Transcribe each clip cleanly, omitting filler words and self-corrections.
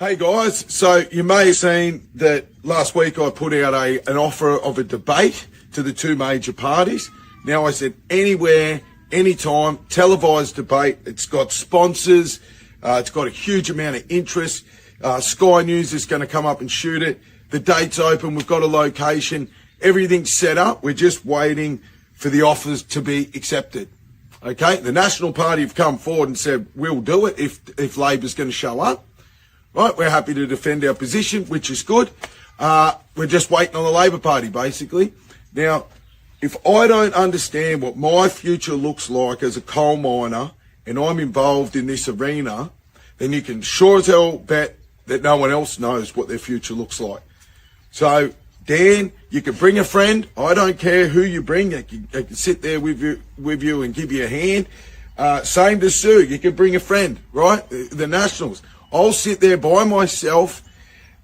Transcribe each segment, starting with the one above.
Hey guys, so you may have seen that last week I put out an offer of a debate to the two major parties. Now I said anywhere, anytime, televised debate. It's got sponsors, it's got a huge amount of interest. Sky News is going to come up and shoot it. The date's open, we've got a location, everything's set up. We're just waiting for the offers to be accepted. Okay, the National Party have come forward and said we'll do it if Labor's going to show up. Right, we're happy to defend our position, which is good. We're just waiting on the Labor Party, basically. Now, if I don't understand what my future looks like as a coal miner and I'm involved in this arena, then you can sure as hell bet that no one else knows what their future looks like. So, Dan, you can bring a friend. I don't care who you bring. They can sit there with you and give you a hand. Same to Sue. You can bring a friend, right? The Nationals. I'll sit there by myself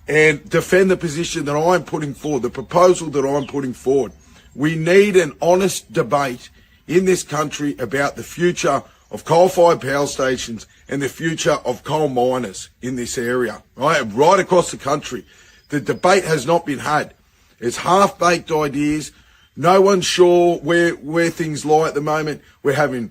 and defend the position that I'm putting forward, the proposal that I'm putting forward. We need an honest debate in this country about the future of coal-fired power stations and the future of coal miners in this area, right across the country. The debate has not been had. It's half-baked ideas. No one's sure where things lie at the moment. We're having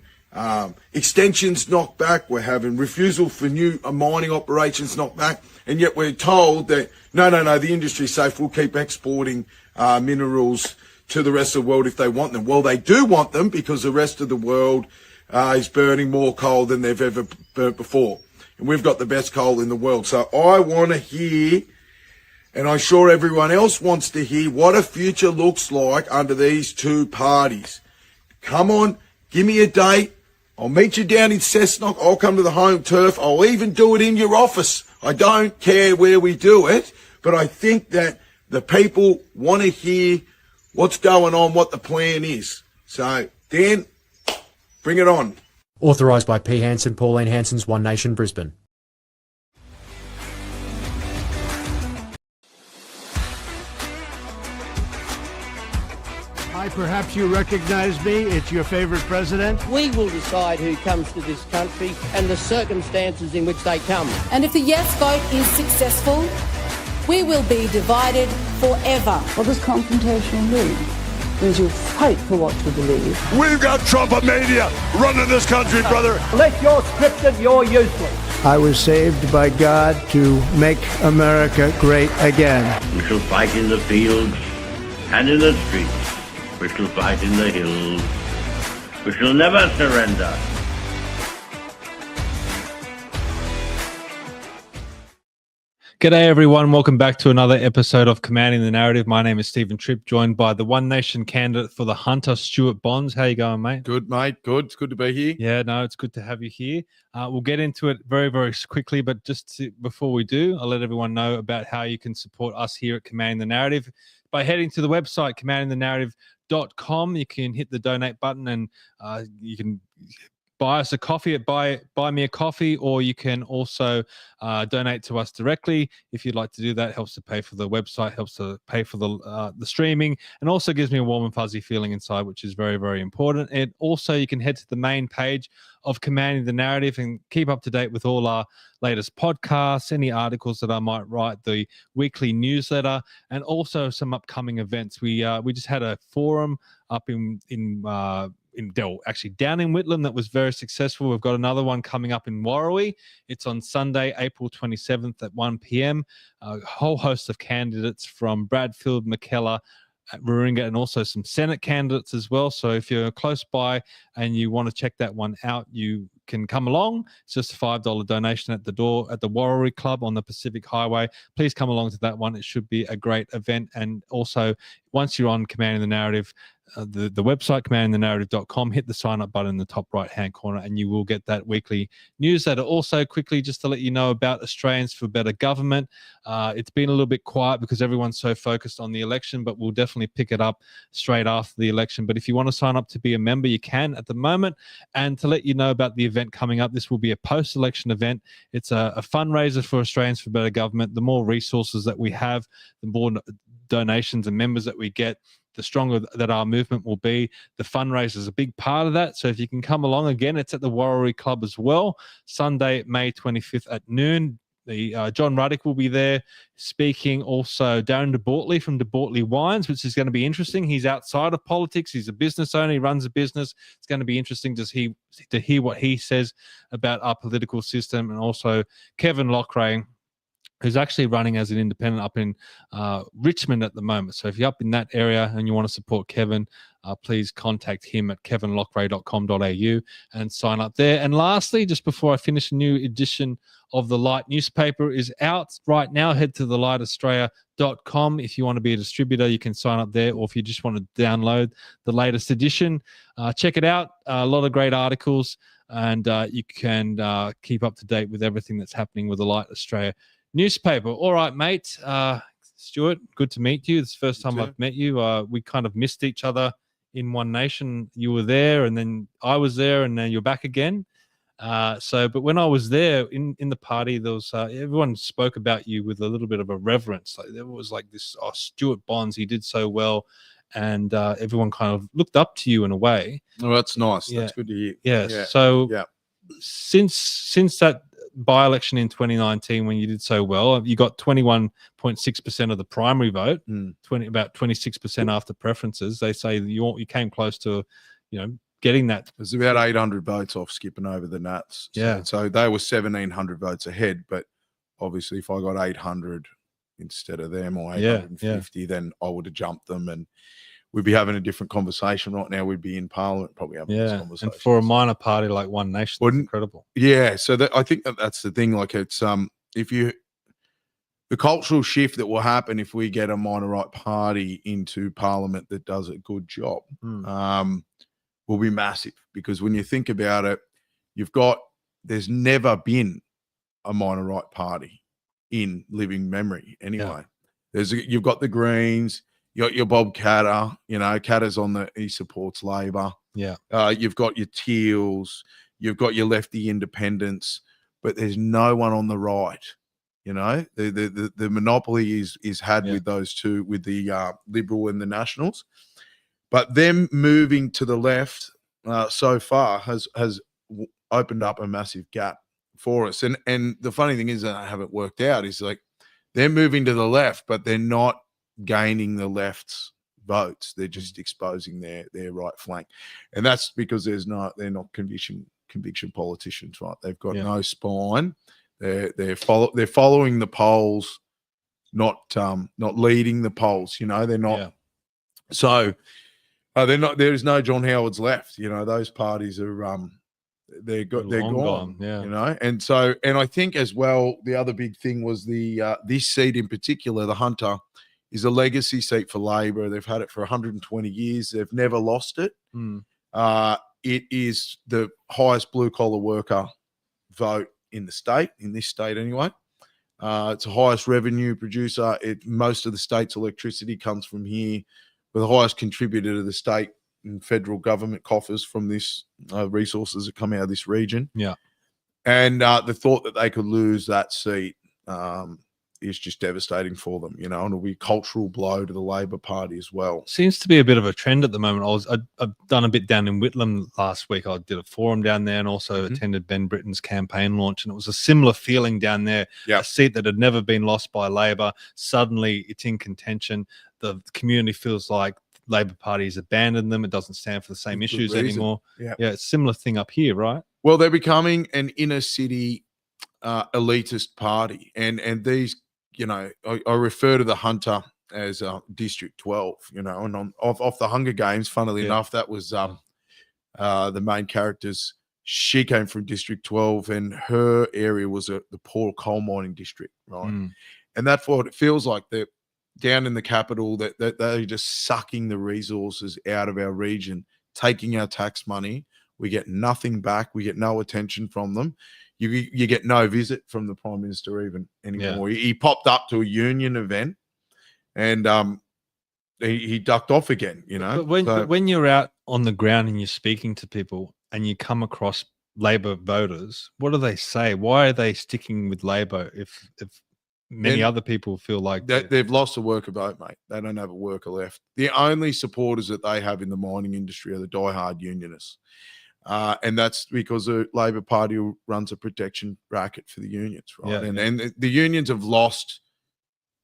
extensions knocked back. We're having refusal for new mining operations knocked back. And yet we're told that, no, the industry's safe. We'll keep exporting minerals to the rest of the world if they want them. Well, they do want them because the rest of the world is burning more coal than they've ever burnt before. And we've got the best coal in the world. So I want to hear, and I'm sure everyone else wants to hear, what a future looks like under these two parties. Come on, give me a date. I'll meet you down in Cessnock. I'll come to the home turf. I'll even do it in your office. I don't care where we do it, but I think that the people want to hear what's going on, what the plan is. So, Dan, bring it on. Authorised by P. Hansen, Pauline Hanson's One Nation, Brisbane. Hi, perhaps you recognize me. It's your favorite president. We will decide who comes to this country and the circumstances in which they come. And if the yes vote is successful, we will be divided forever. What does confrontation mean? It means you fight for what you believe. We've got Trumpomania running this country, brother. Unless you're scripted, you're useless. I was saved by God to make America great again. We shall fight in the fields and in the streets. We shall fight in the hills. We shall never surrender. G'day everyone, welcome back to another episode of Commanding the Narrative. My name is Stephen Tripp, joined by the One Nation candidate for the Hunter, Stuart Bonds. How you going, mate? Good, mate. Good. It's good to be here. Yeah, no, it's good to have you here. We'll get into it very, very quickly, but before we do, I'll let everyone know about how you can support us here at Commanding the Narrative by heading to the website, commandingthenarrative.com. You can hit the donate button and you can buy us a coffee at buy me a coffee, or you can also donate to us directly. If you'd like to do that, helps to pay for the website, helps to pay for the streaming, and also gives me a warm and fuzzy feeling inside, which is very, very important. And also you can head to the main page of Commanding the Narrative and keep up to date with all our latest podcasts, any articles that I might write, the weekly newsletter, and also some upcoming events. We just had a forum up down in Whitlam that was very successful. We've got another one coming up in Warrawee. It's on Sunday, April 27th at 1 p.m. A whole host of candidates from Bradfield, McKellar, Warringah, and also some Senate candidates as well. So if you're close by and you want to check that one out, you can come along. It's just a $5 donation at the door at the Warrawee Club on the Pacific Highway. Please come along to that one. It should be a great event. And also, once you're on Commanding the Narrative, the website, commandingthenarrative.com, hit the sign up button in the top right hand corner and you will get that weekly newsletter. Also, quickly, just to let you know about Australians for Better Government. It's been a little bit quiet because everyone's so focused on the election, but we'll definitely pick it up straight after the election. But if you want to sign up to be a member, you can at the moment. And to let you know about the event coming up, this will be a post-election event. It's a fundraiser for Australians for Better Government. The more resources that we have, the more donations and members that we get, the stronger that our movement will be. The fundraiser is a big part of that. So if you can come along, again, it's at the Warrawee Club as well, Sunday, May 25th at noon. John Ruddick will be there speaking. Also, Darren de Bortley from de Bortley Wines, which is going to be interesting. He's outside of politics. He's a business owner. He runs a business. It's going to be interesting to hear what he says about our political system. And also Kevin Lockray, who's actually running as an independent up in Richmond at the moment. So if you're up in that area and you want to support Kevin, please contact him at kevinlockray.com.au and sign up there. And lastly, just before I finish, a new edition of The Light newspaper is out right now. Head to thelightaustralia.com. If you want to be a distributor, you can sign up there, or if you just want to download the latest edition, check it out. A lot of great articles, and you can keep up to date with everything that's happening with The Light Australia newspaper. All right, mate. Stuart, good to meet you. It's the first time I've met you. We kind of missed each other in One Nation. You were there, and then I was there, and then you're back again. But when I was there in the party, there was everyone spoke about you with a little bit of a reverence. Like there was like this, Stuart Bonds, he did so well, and everyone kind of looked up to you in a way. Oh, that's nice. Yeah. That's good to hear. Yeah. So since that by-election in 2019, when you did so well, you got 21.6% of the primary vote, about 26% after preferences. They say you came close to, getting that. There's about 800 votes off skipping over the Nats. So they were 1,700 votes ahead, but obviously if I got 800 instead of them, or 850, then I would have jumped them, and we'd be having a different conversation right now. We'd be in Parliament probably having this conversation. And for a minor party like One Nation, it's incredible. Yeah, so I think that's the thing. Like it's the cultural shift that will happen if we get a minor right party into Parliament that does a good job, will be massive. Because when you think about it, there's never been a minor right party in living memory anyway. You've got the Greens. You got your Bob Katter, Katter's he supports Labor. Yeah. You've got your Teals, you've got your lefty independents, but there's no one on the right. The monopoly is had with those two, with the Liberal and the Nationals. But them moving to the left so far has opened up a massive gap for us. And the funny thing is that I haven't worked out is like they're moving to the left, but they're not gaining the left's votes. They're just exposing their right flank, and that's because they're not conviction politicians, right? They've got no spine. They're following the polls, not leading the polls. They're not. So they're not. There is no John Howard's left. Those parties are they're gone. And I think as well the other big thing was this seat in particular, the Hunter, is a legacy seat for Labor. They've had it for 120 years. They've never lost it. It is the highest blue-collar worker vote in the state, in this state anyway. It's the highest revenue producer. Most of the state's electricity comes from here. We're the highest contributor to the state and federal government coffers from this resources that come out of this region. Yeah. And the thought that they could lose that seat is just devastating for them, and it'll be a cultural blow to the Labor Party as well. Seems to be a bit of a trend at the moment. I've done a bit down in Whitlam last week. I did a forum down there and also attended Ben Britton's campaign launch, and it was a similar feeling down there. A seat that had never been lost by Labor, suddenly it's in contention. The community feels like Labor Party has abandoned them. It doesn't stand for the same issues anymore. It's a similar thing up here, right? Well, they're becoming an inner city elitist party, and these, I refer to the Hunter as District 12, and off the Hunger Games, funnily enough, that was the main characters. She came from District 12, and her area was the poor coal mining district, right? And that's what it feels like. They're down in the capital, that they're just sucking the resources out of our region, taking our tax money. We get nothing back. We get no attention from them. You get no visit from the Prime Minister even anymore. He popped up to a union event, and he ducked off again. But when you're out on the ground and you're speaking to people and you come across Labor voters, what do they say? Why are they sticking with Labor if many other people feel like they've lost a worker vote, mate? They don't have a worker left. The only supporters that they have in the mining industry are the diehard unionists. And that's because the Labor Party runs a protection racket for the unions, right? Yeah, And the unions have lost,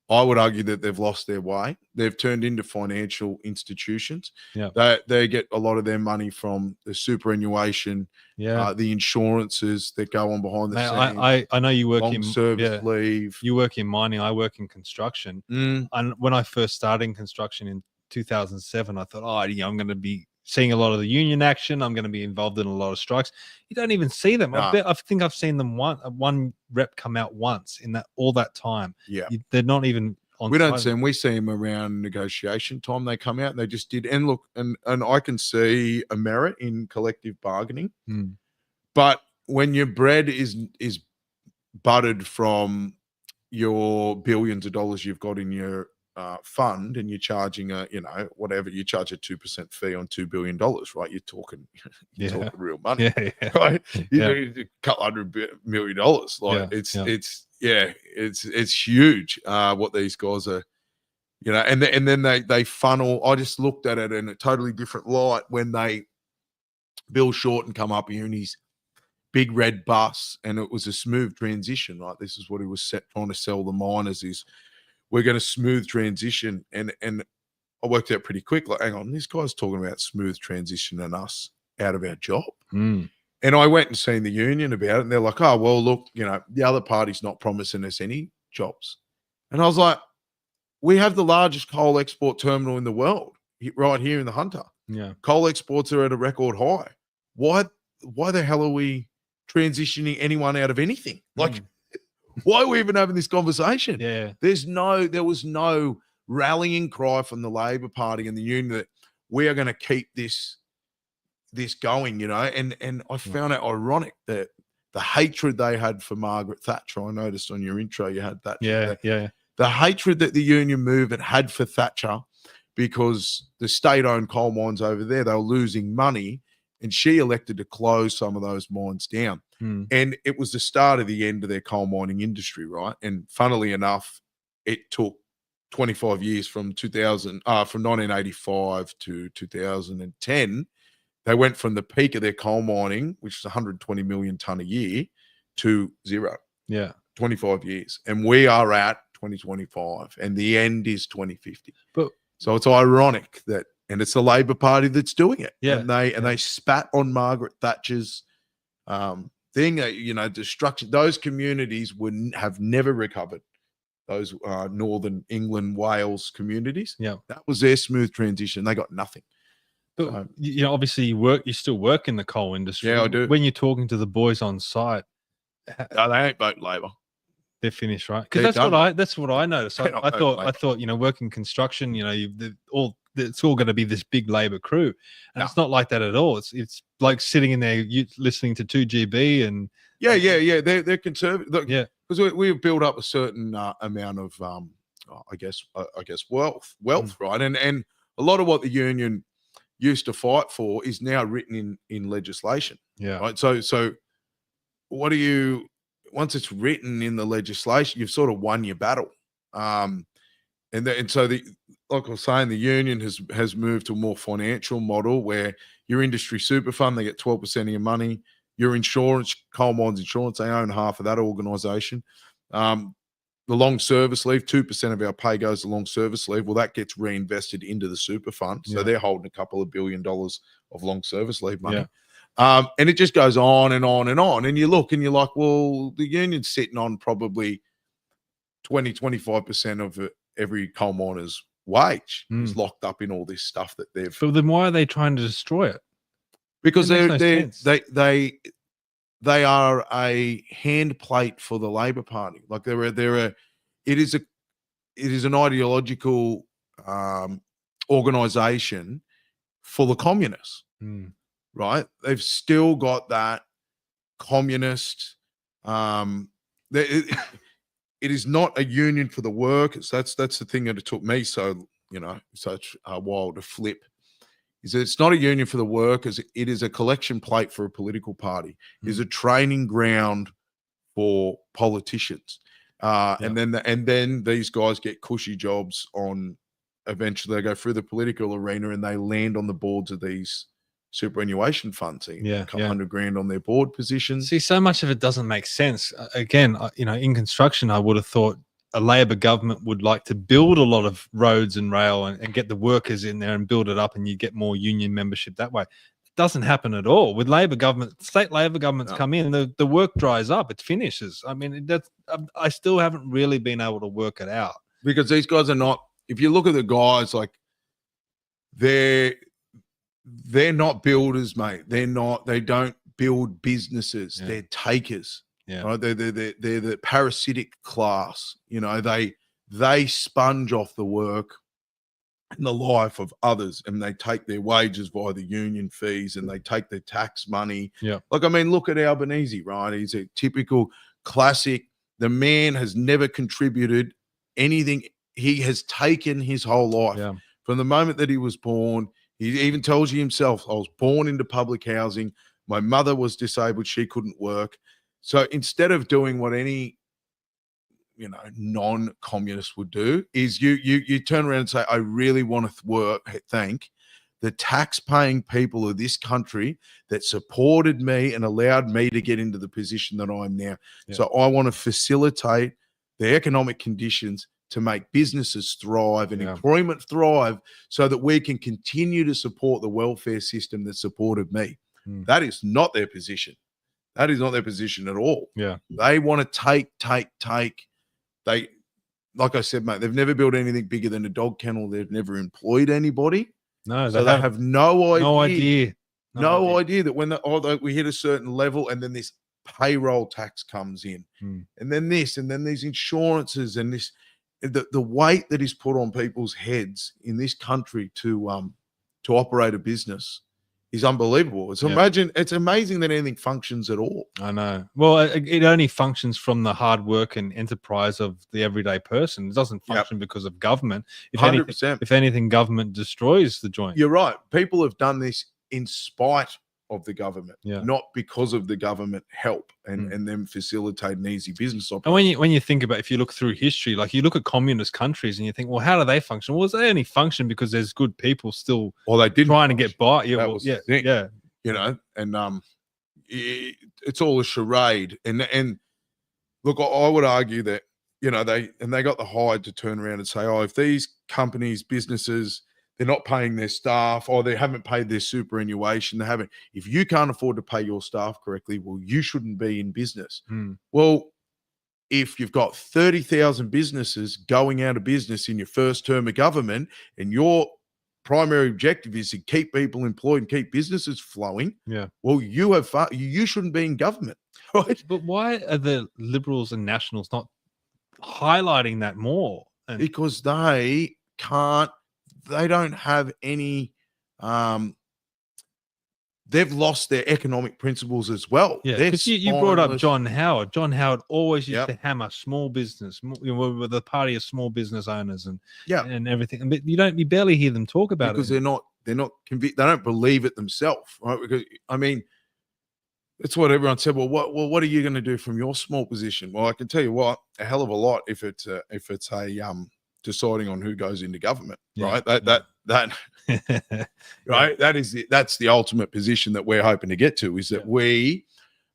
I would argue that they've lost their way. They've turned into financial institutions. Yeah. They get a lot of their money from the superannuation, the insurances that go on behind the scenes. I know you work long in service leave. You work in mining. I work in construction. And when I first started in construction in 2007, I thought, I'm going to be seeing a lot of the union action. I'm going to be involved in a lot of strikes. You don't even see them. I think I've seen them one rep come out once in all that time. Yeah, they're not even on. We don't see them. We see them around negotiation time. They come out and they just did. And look, and I can see a merit in collective bargaining, but when your bread is buttered from your billions of dollars you've got in your fund, and you're charging whatever, you charge a 2% fee on $2 billion, right? You're talking real money, right? A couple $100 million. Like it's huge what these guys are, and then they funnel. I just looked at it in a totally different light when Bill Shorten come up here in his big red bus, and it was a smooth transition, right? This is what he was trying to sell the miners is, we're going to smooth transition. And I worked out pretty quick, like, hang on, this guy's talking about smooth transition and us out of our job. And I went and seen the union about it, and they're like, oh, well, look, the other party's not promising us any jobs. And I was like, we have the largest coal export terminal in the world right here in the Hunter. Yeah. Coal exports are at a record high. Why the hell are we transitioning anyone out of anything? Like, why are we even having this conversation? Yeah. There was no rallying cry from the Labor Party and the union that we are going to keep this going, and I found it ironic that the hatred they had for Margaret Thatcher. I noticed on your intro you had that. Yeah. The hatred that the union movement had for Thatcher, because the state-owned coal mines over there, they were losing money, and she elected to close some of those mines down. And it was the start of the end of their coal mining industry, right? And funnily enough, it took 25 years from 1985 to 2010. They went from the peak of their coal mining, which is 120 million ton a year, to zero. Yeah. 25 years. And we are at 2025, and the end is 2050. So it's ironic that, and it's the Labor Party that's doing it. Yeah. And they spat on Margaret Thatcher's thing, destruction. Those communities have never recovered. Those Northern England, Wales communities. Yeah. That was their smooth transition. They got nothing. But obviously you still work in the coal industry. Yeah, I do. When you're talking to the boys on site, no, they ain't vote Labor. They're finished, right? Because that's what I noticed. I thought working construction, it's all going to be this big Labor crew, and it's not like that at all. It's like sitting in there listening to 2GB and they're conservative. Look, because we've built up a certain amount of I guess wealth, right? And a lot of what the union used to fight for is now written in legislation. Yeah. Right. So what do you? Once it's written in the legislation, you've sort of won your battle. And so like I was saying, the union has moved to a more financial model where your industry super fund, they get 12% of your money. Your insurance, coal mines insurance, they own half of that organisation. The long service leave, 2% of our pay goes to long service leave. Well, that gets reinvested into the super fund. So they're holding a couple of $1 billion of long service leave money. Yeah. And it just goes on and on and on. And you look and you're like, well, the union's sitting on probably 25% of every coal miner's wage is locked up in all this stuff that they've. But then why are they trying to destroy it? Because they are a hand plate for the Labor Party. Like it is an ideological organization for the communists. Right? They've still got that communist. It is not a union for the workers. That's the thing that it took me such a while to flip. Is that it's not a union for the workers. It is a collection plate for a political party. It is a training ground for politicians. And then these guys get cushy jobs on. Eventually, they go through the political arena and they land on the boards of these superannuation funds, Yeah, a couple yeah. $100,000 on their board positions. See, so much of it doesn't make sense. Again, in construction, I would have thought a Labor government would like to build a lot of roads and rail and get the workers in there and build it up, and you get more union membership that way. It doesn't happen at all with Labor government. State Labor governments come in, the work dries up, it finishes. I mean, I still haven't really been able to work it out, Because these guys are not. If you look at the guys, like they're not builders, mate. They don't build businesses. Yeah. They're takers. Yeah. Right. They're the parasitic class. They sponge off the work and the life of others, and they take their wages via the union fees, and they take their tax money. Yeah. Like, I mean, look at Albanese, right? He's a typical classic. The man has never contributed anything. He has taken his whole life. Yeah. From the moment that he was born. He even tells you himself, I was born into public housing. My mother was disabled. She couldn't work. So instead of doing what any, non-communist would do, is you turn around and say, I really want to thank the tax-paying people of this country that supported me and allowed me to get into the position that I'm now. Yeah. So I want to facilitate the economic conditions to make businesses thrive and employment thrive, so that we can continue to support the welfare system that supported me. That is not their position. That is not their position at all. Yeah. They want to take. They, like I said, mate, they've never built anything bigger than a dog kennel. They've never employed anybody. No, so they have no idea. No idea that when we hit a certain level, and then this payroll tax comes in, and then this, and then these insurances, and this. The weight that is put on people's heads in this country to operate a business is unbelievable. It's amazing that anything functions at all. I know. Well, it only functions from the hard work and enterprise of the everyday person. It doesn't function because of government. 100%. If anything, government destroys the joint. You're right. People have done this in spite of the government, not because of the government help and them facilitating easy business operations. And when you think about, if you look through history, like you look at communist countries and you think, well, how do they function? Well, they only function because there's good people still they didn't trying to get by. It's all a charade. And look, I would argue that, they got the hide to turn around and say, oh, if these companies, businesses, they're not paying their staff, or they haven't paid their superannuation. If you can't afford to pay your staff correctly, well, you shouldn't be in business. Well, if you've got 30,000 businesses going out of business in your first term of government, and your primary objective is to keep people employed and keep businesses flowing, well, you shouldn't be in government, right? But why are the Liberals and Nationals not highlighting that more? Because they can't. They don't have any, they've lost their economic principles as well. Yeah, because you brought up John Howard. John Howard always used to hammer small business, with the party of small business owners and everything. But you barely hear them talk about it. Because they're not convinced, they don't believe it themselves, right? Because, I mean, it's what everyone said. Well, what are you going to do from your small position? Well, I can tell you what, a hell of a lot if it's a deciding on who goes into government, right? That right. That's the ultimate position that we're hoping to get to, is that we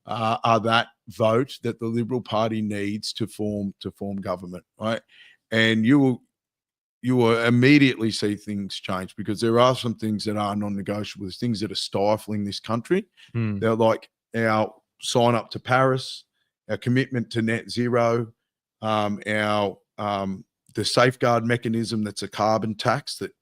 are that vote that the Liberal Party needs to form government, right? And you will immediately see things change, because there are some things that are non-negotiable. There's things that are stifling this country. They're like our sign up to Paris, our commitment to net zero, the safeguard mechanism that's a carbon tax that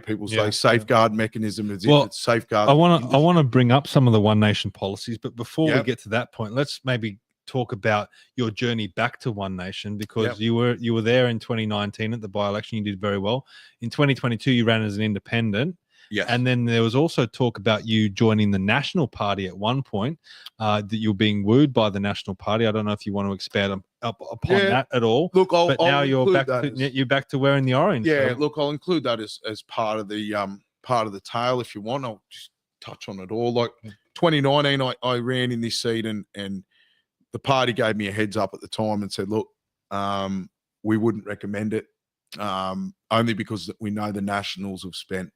people say safeguard mechanism is it's safeguard. I want to bring up some of the One Nation policies, but before we get to that point, let's maybe talk about your journey back to One Nation, because you were there in 2019 at the by-election. You did very well. In 2022, you ran as an independent. Yes. And then there was also talk about you joining the National Party at one point, that you're being wooed by the National Party. I don't know if you want to expand upon that at all. Look, but now you're back to wearing the orange. Yeah, look, I'll include that as part of the tale if you want. I'll just touch on it all. Like 2019, I ran in this seat, and the party gave me a heads up at the time and said, look, we wouldn't recommend it, only because we know the Nationals have spent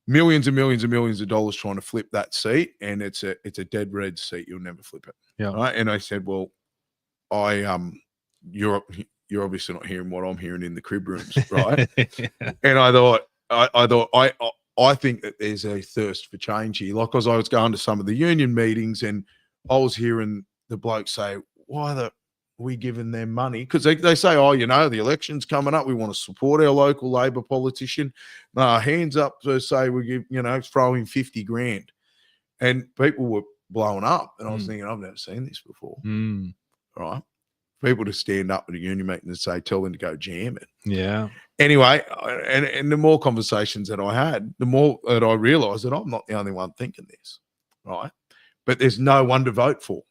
millions and millions and millions of dollars trying to flip that seat, and it's a dead red seat. You'll never flip it. Yeah. Right. And I said, well, you're obviously not hearing what I'm hearing in the crib rooms, right? And I think that there's a thirst for change here. Like, as I was going to some of the union meetings, and I was hearing the bloke say, why are we giving them money? Because they say, oh, you know, the election's coming up. We want to support our local Labor politician. Hands up to say we give, you know, throw in 50 grand. And people were blowing up. And I was thinking, I've never seen this before. Right? People to stand up at a union meeting and say, tell them to go jam it. Yeah. Anyway, and the more conversations that I had, the more that I realised that I'm not the only one thinking this, right? But there's no one to vote for.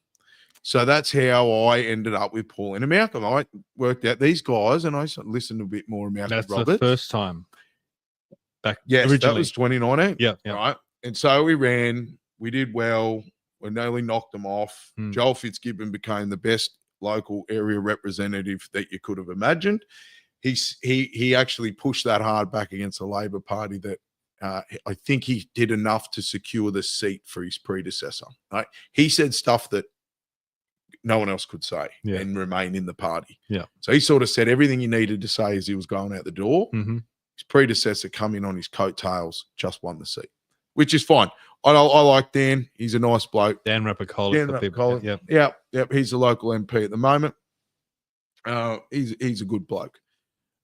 So that's how I ended up with Pauline and Malcolm. I worked out these guys, and I listened a bit more about That's Robert. the first time back. Yes, originally. that was 2019. Yeah. Right. And so we ran. We did well. We nearly knocked them off. Joel Fitzgibbon became the best local area representative that you could have imagined. He actually pushed that hard back against the Labor Party that I think he did enough to secure the seat for his predecessor. Right? He said stuff that no one else could say and remain in the party. Yeah. So he sort of said everything he needed to say as he was going out the door. His predecessor come in on his coattails, just won the seat, which is fine. I like Dan. He's a nice bloke. Dan Rapopoulos. Yep. He's a local MP at the moment. He's a good bloke.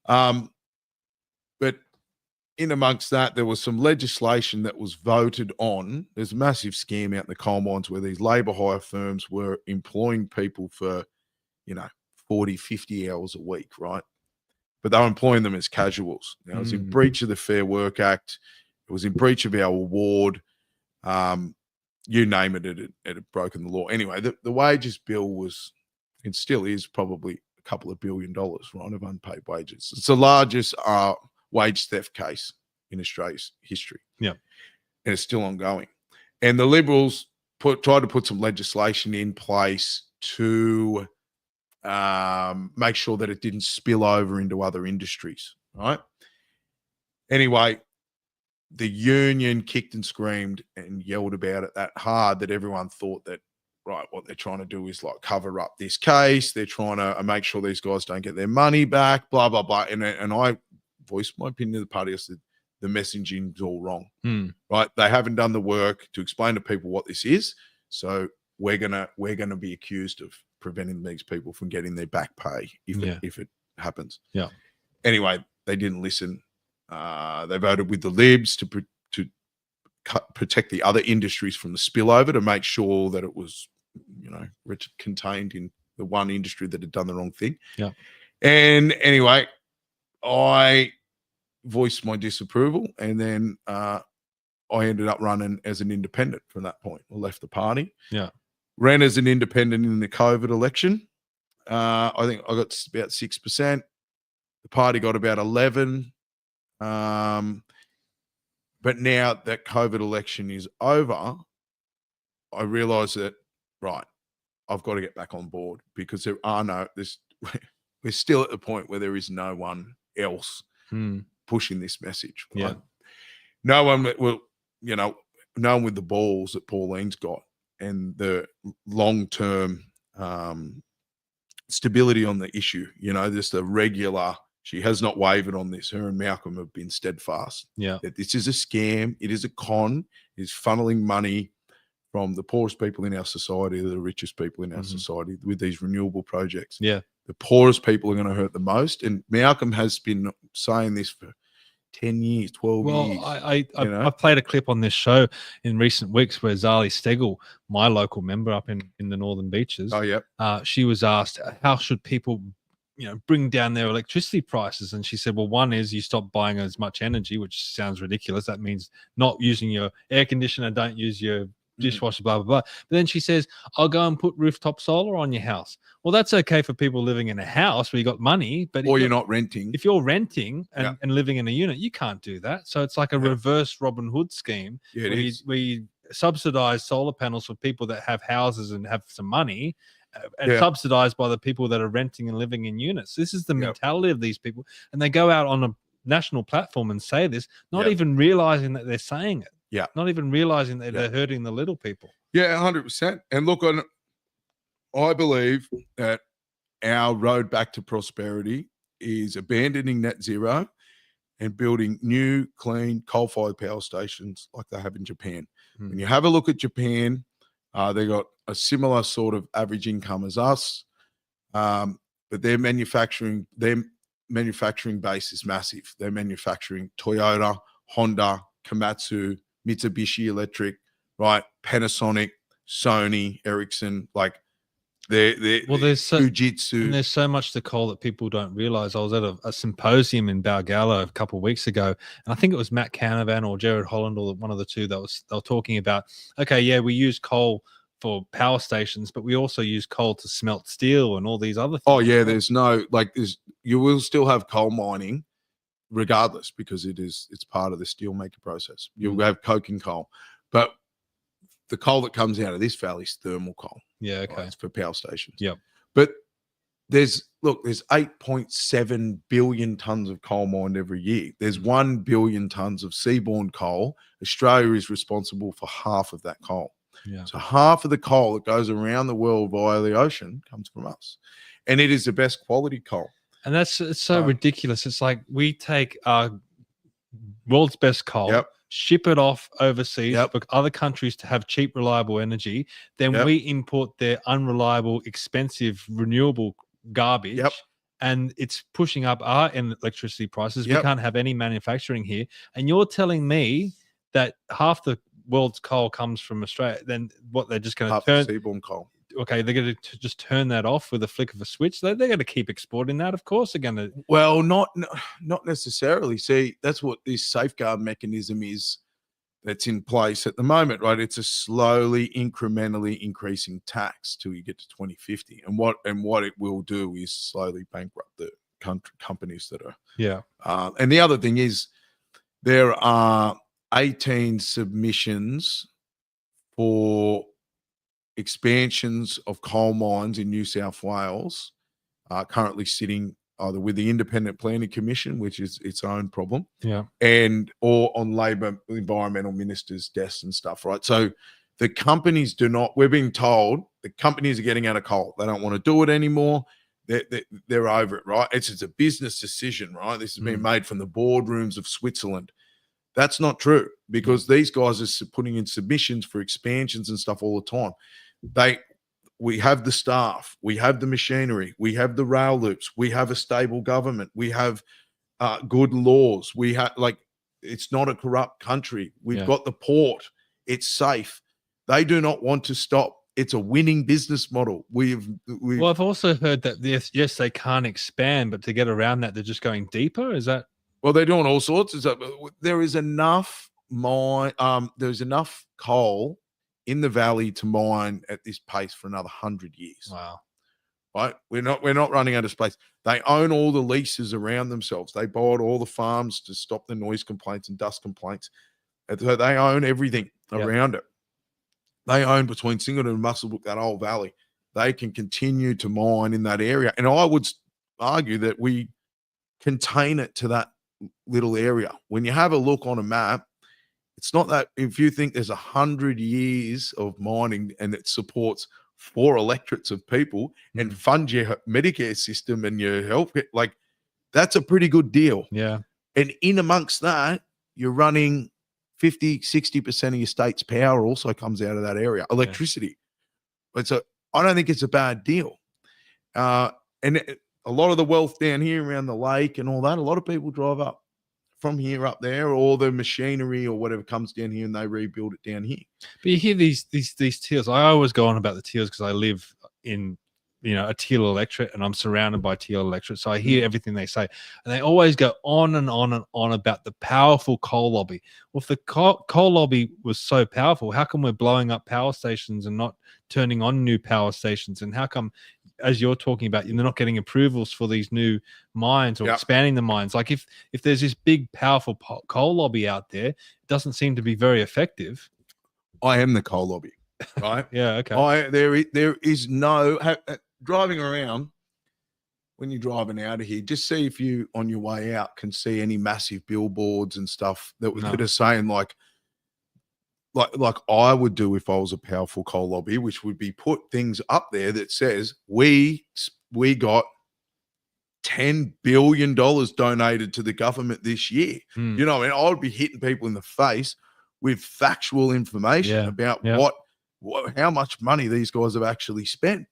But in amongst that, there was some legislation that was voted on. There's a massive scam out in the coal mines where these labour hire firms were employing people for, 40, 50 hours a week, right? But they were employing them as casuals. It was in breach of the Fair Work Act. It was in breach of our award. You name it, it had broken the law. Anyway, the wages bill was, and still is, probably a couple of $1 billion, right, of unpaid wages. It's the largest wage theft case in Australia's history. Yeah. And it's still ongoing. And the Liberals tried to put some legislation in place to make sure that it didn't spill over into other industries, right? Anyway, the union kicked and screamed and yelled about it that hard that everyone thought that, right, what they're trying to do is like cover up this case. They're trying to make sure these guys don't get their money back, blah, blah, blah. And I voiced my opinion to the party. I said, the messaging's all wrong, right? They haven't done the work to explain to people what this is. So we're gonna be accused of preventing these people from getting their back pay if it happens. Yeah. Anyway, they didn't listen. They voted with the Libs to protect the other industries from the spillover, to make sure that it was, contained in the one industry that had done the wrong thing. Yeah. And anyway, I voiced my disapproval, and then I ended up running as an independent from that point. I left the party. Yeah. Ran as an independent in the COVID election. I think I got about 6%. The party got about 11%. But now that COVID election is over, I realize that, right, I've got to get back on board, because we're still at the point where there is no one else pushing this message. Right? Yeah. No one will, no one with the balls that Pauline's got and the long-term stability on the issue, just a regular. She has not wavered on this. Her and Malcolm have been steadfast. Yeah. That this is a scam. It is a con. It is funneling money from the poorest people in our society to the richest people in our society with these renewable projects. Yeah. The poorest people are going to hurt the most. And Malcolm has been saying this for 10 years, 12 years. Well, I played a clip on this show in recent weeks where Zali Stegel, my local member up in the Northern Beaches, she was asked, how should people bring down their electricity prices? And she said, well, one is you stop buying as much energy, which sounds ridiculous. That means not using your air conditioner, don't use your dishwasher, blah, blah, blah. But then she says, I'll go and put rooftop solar on your house. Well, that's okay for people living in a house where you got money, but or you're not renting. If you're renting and living in a unit, you can't do that. So it's like a reverse Robin Hood scheme. Yeah, where you subsidize solar panels for people that have houses and have some money, and subsidized by the people that are renting and living in units. This is the mentality of these people. And they go out on national platform and say this, not Yep. even realizing that they're saying it. Yeah. Not even realizing that Yeah. they're hurting the little people. Yeah, 100%. And look, I believe that our road back to prosperity is abandoning net zero and building new, clean, coal-fired power stations like they have in Japan. When you have a look at Japan, they got a similar sort of average income as us, but their manufacturing base is massive. They're manufacturing Toyota, Honda, Komatsu, Mitsubishi Electric, right? Panasonic, Sony, Ericsson, like there's Fujitsu. And there's so much to coal that people don't realize. I was at a symposium in Balgala a couple of weeks ago, and I think it was Matt Canavan or Jared Holland or one of the two they were talking about, okay, yeah, we use coal for power stations, but we also use coal to smelt steel and all these other things. Oh yeah, you will still have coal mining regardless, because it's part of the steel making process. You'll have coking coal, but the coal that comes out of this valley is thermal coal. Yeah, okay. Right? It's for power stations. Yep. But there's 8.7 billion tons of coal mined every year. There's 1 billion tons of seaborne coal. Australia is responsible for half of that coal. Yeah. So half of the coal that goes around the world via the ocean comes from us. And it is the best quality coal. And it's so ridiculous. It's like we take our world's best coal, ship it off overseas for other countries to have cheap, reliable energy. Then we import their unreliable, expensive, renewable garbage. And it's pushing up our electricity prices. We can't have any manufacturing here. And you're telling me that half the world's coal comes from Australia. Then what, they're just going to turn seaborne coal. Okay, they're going to just turn that off with a flick of a switch. They're going to keep exporting that, of course. They're going to. Well, not necessarily. See, that's what this safeguard mechanism is that's in place at the moment, right? It's a slowly, incrementally increasing tax till you get to 2050, and what it will do is slowly bankrupt the companies that are. Yeah. And the other thing is, there are 18 submissions for expansions of coal mines in New South Wales, currently sitting either with the Independent Planning Commission, which is its own problem, or on Labor environmental ministers' desks and stuff, right? So the companies we're being told the companies are getting out of coal. They don't want to do it anymore. They're over it, right? It's a business decision, right? This has been made from the boardrooms of Switzerland. That's not true, because these guys are putting in submissions for expansions and stuff all the time. We have the staff, we have the machinery, we have the rail loops, we have a stable government, we have good laws. We have, it's not a corrupt country. We've got the port. It's safe. They do not want to stop. It's a winning business model. Well, I've also heard that yes, they can't expand, but to get around that, they're just going deeper. Is that? Well, they're doing all sorts of stuff. There is enough there's enough coal in the valley to mine at this pace for another 100 years. Wow. Right? We're not running out of space. They own all the leases around themselves. They bought all the farms to stop the noise complaints and dust complaints. So they own everything around it. They own between Singleton and Muswellbrook, that whole valley. They can continue to mine in that area. And I would argue that we contain it to that little area. When you have a look on a map, it's not that. If you think there's 100 years of mining and it supports 4 electorates of people and funds your Medicare system and your health, that's a pretty good deal. Yeah. And in amongst that, you're running 50-60% of your state's power also comes out of that area, electricity. But so I don't think it's a bad deal. And a lot of the wealth down here around the lake and all that, a lot of people drive up from here up there, or the machinery or whatever comes down here and they rebuild it down here. But you hear these teals. I always go on about the teals because I live in a teal electorate and I'm surrounded by teal electorates. So I hear everything they say, and they always go on and on and on about the powerful coal lobby. Well, if the coal lobby was so powerful, how come we're blowing up power stations and not turning on new power stations? And how come, as you're talking about, you're not getting approvals for these new mines or expanding the mines? Like if there's this big, powerful coal lobby out there, it doesn't seem to be very effective. I am the coal lobby, right? Yeah, okay. There is no driving around. when you're driving out of here, just see if you on your way out can see any massive billboards and stuff that are saying like I would do if I was a powerful coal lobby, which would be put things up there that says we got $10 billion donated to the government this year. You know, I mean, I would be hitting people in the face with factual information about how much money these guys have actually spent.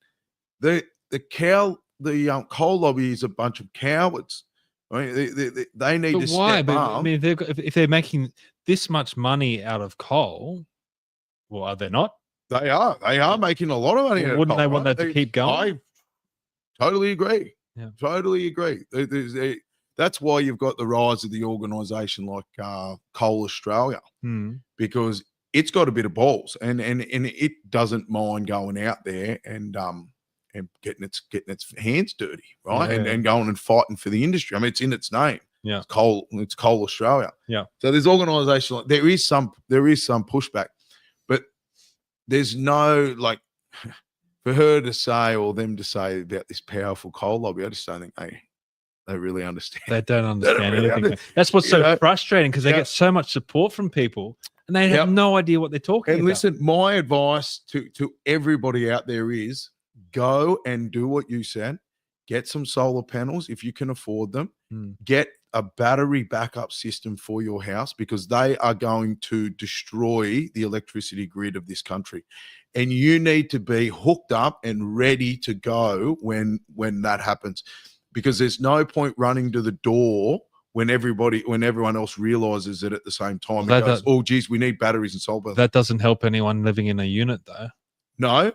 The coal lobby is a bunch of cowards. I mean, they need to step up. I mean, if they're making this much money out of coal, well, are they not? They are making a lot of money. Wouldn't they want that to keep going? I totally agree. Yeah. Totally agree. That's why you've got the rise of the organisation like Coal Australia, because it's got a bit of balls and it doesn't mind going out there and getting its hands dirty, right? And going and fighting for the industry. I mean, it's in its name. Yeah, it's Coal Australia. Yeah. So there's organisation like there is some pushback, but there's no like for her to say or them to say about this powerful coal lobby. I just don't think they really understand. They don't understand anything. That's what's so frustrating because they get so much support from people and they have no idea what they're talking about. And listen, my advice to everybody out there is go and do what you said. Get some solar panels if you can afford them. Get a battery backup system for your house because they are going to destroy the electricity grid of this country. And you need to be hooked up and ready to go when that happens, because there's no point running to the door when everyone else realizes it at the same time. It goes, oh, geez, we need batteries and solar panels. That doesn't help anyone living in a unit, though. No.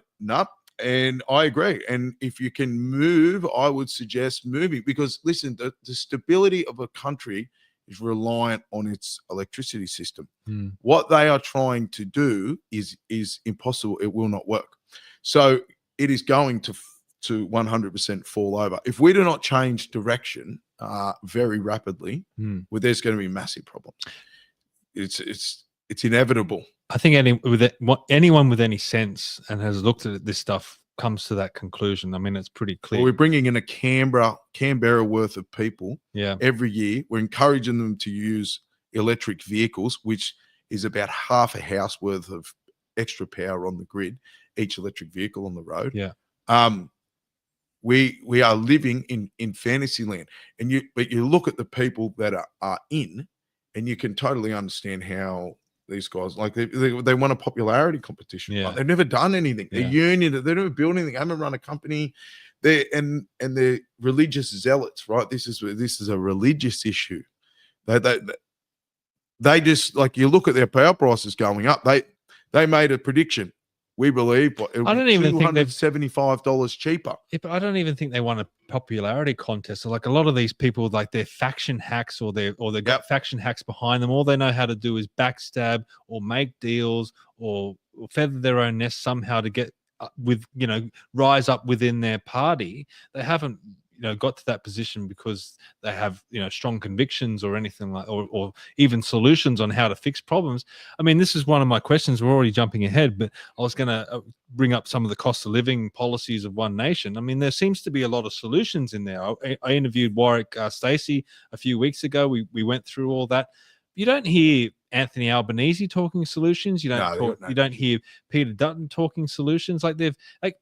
And I agree. And if you can move, I would suggest moving because, listen, the stability of a country is reliant on its electricity system. What they are trying to do is impossible. It will not work. So it is going to 100% fall over. If we do not change direction very rapidly, well, there's going to be massive problems. It's inevitable. I think anyone with any sense and has looked at this stuff comes to that conclusion. I mean, it's pretty clear. Well, we're bringing in a Canberra worth of people every year. We're encouraging them to use electric vehicles, which is about half a house worth of extra power on the grid, each electric vehicle on the road. Yeah. We are living in fantasy land. But you look at the people that are in, and you can totally understand how these guys, like they want a popularity competition. Yeah. Like they've never done anything. They're union, they never built anything. They haven't run a company. They're religious zealots, right? This is a religious issue. They just, like, you look at their power prices going up. They made a prediction. We believe I don't even think they've $75 cheaper. Yeah, but I don't even think they won a popularity contest. So like a lot of these people, like they're faction hacks or they've got faction hacks behind them. All they know how to do is backstab or make deals or feather their own nest somehow to get rise up within their party. They haven't got to that position because they have strong convictions or anything like or even solutions on how to fix problems. I mean, this is one of my questions. We're already jumping ahead, but I was going to bring up some of the cost of living policies of One Nation. I mean, there seems to be a lot of solutions in there. I interviewed Warwick Stacey a few weeks ago. We went through all that. You don't hear Anthony Albanese talking solutions. You don't hear Peter Dutton talking solutions. Like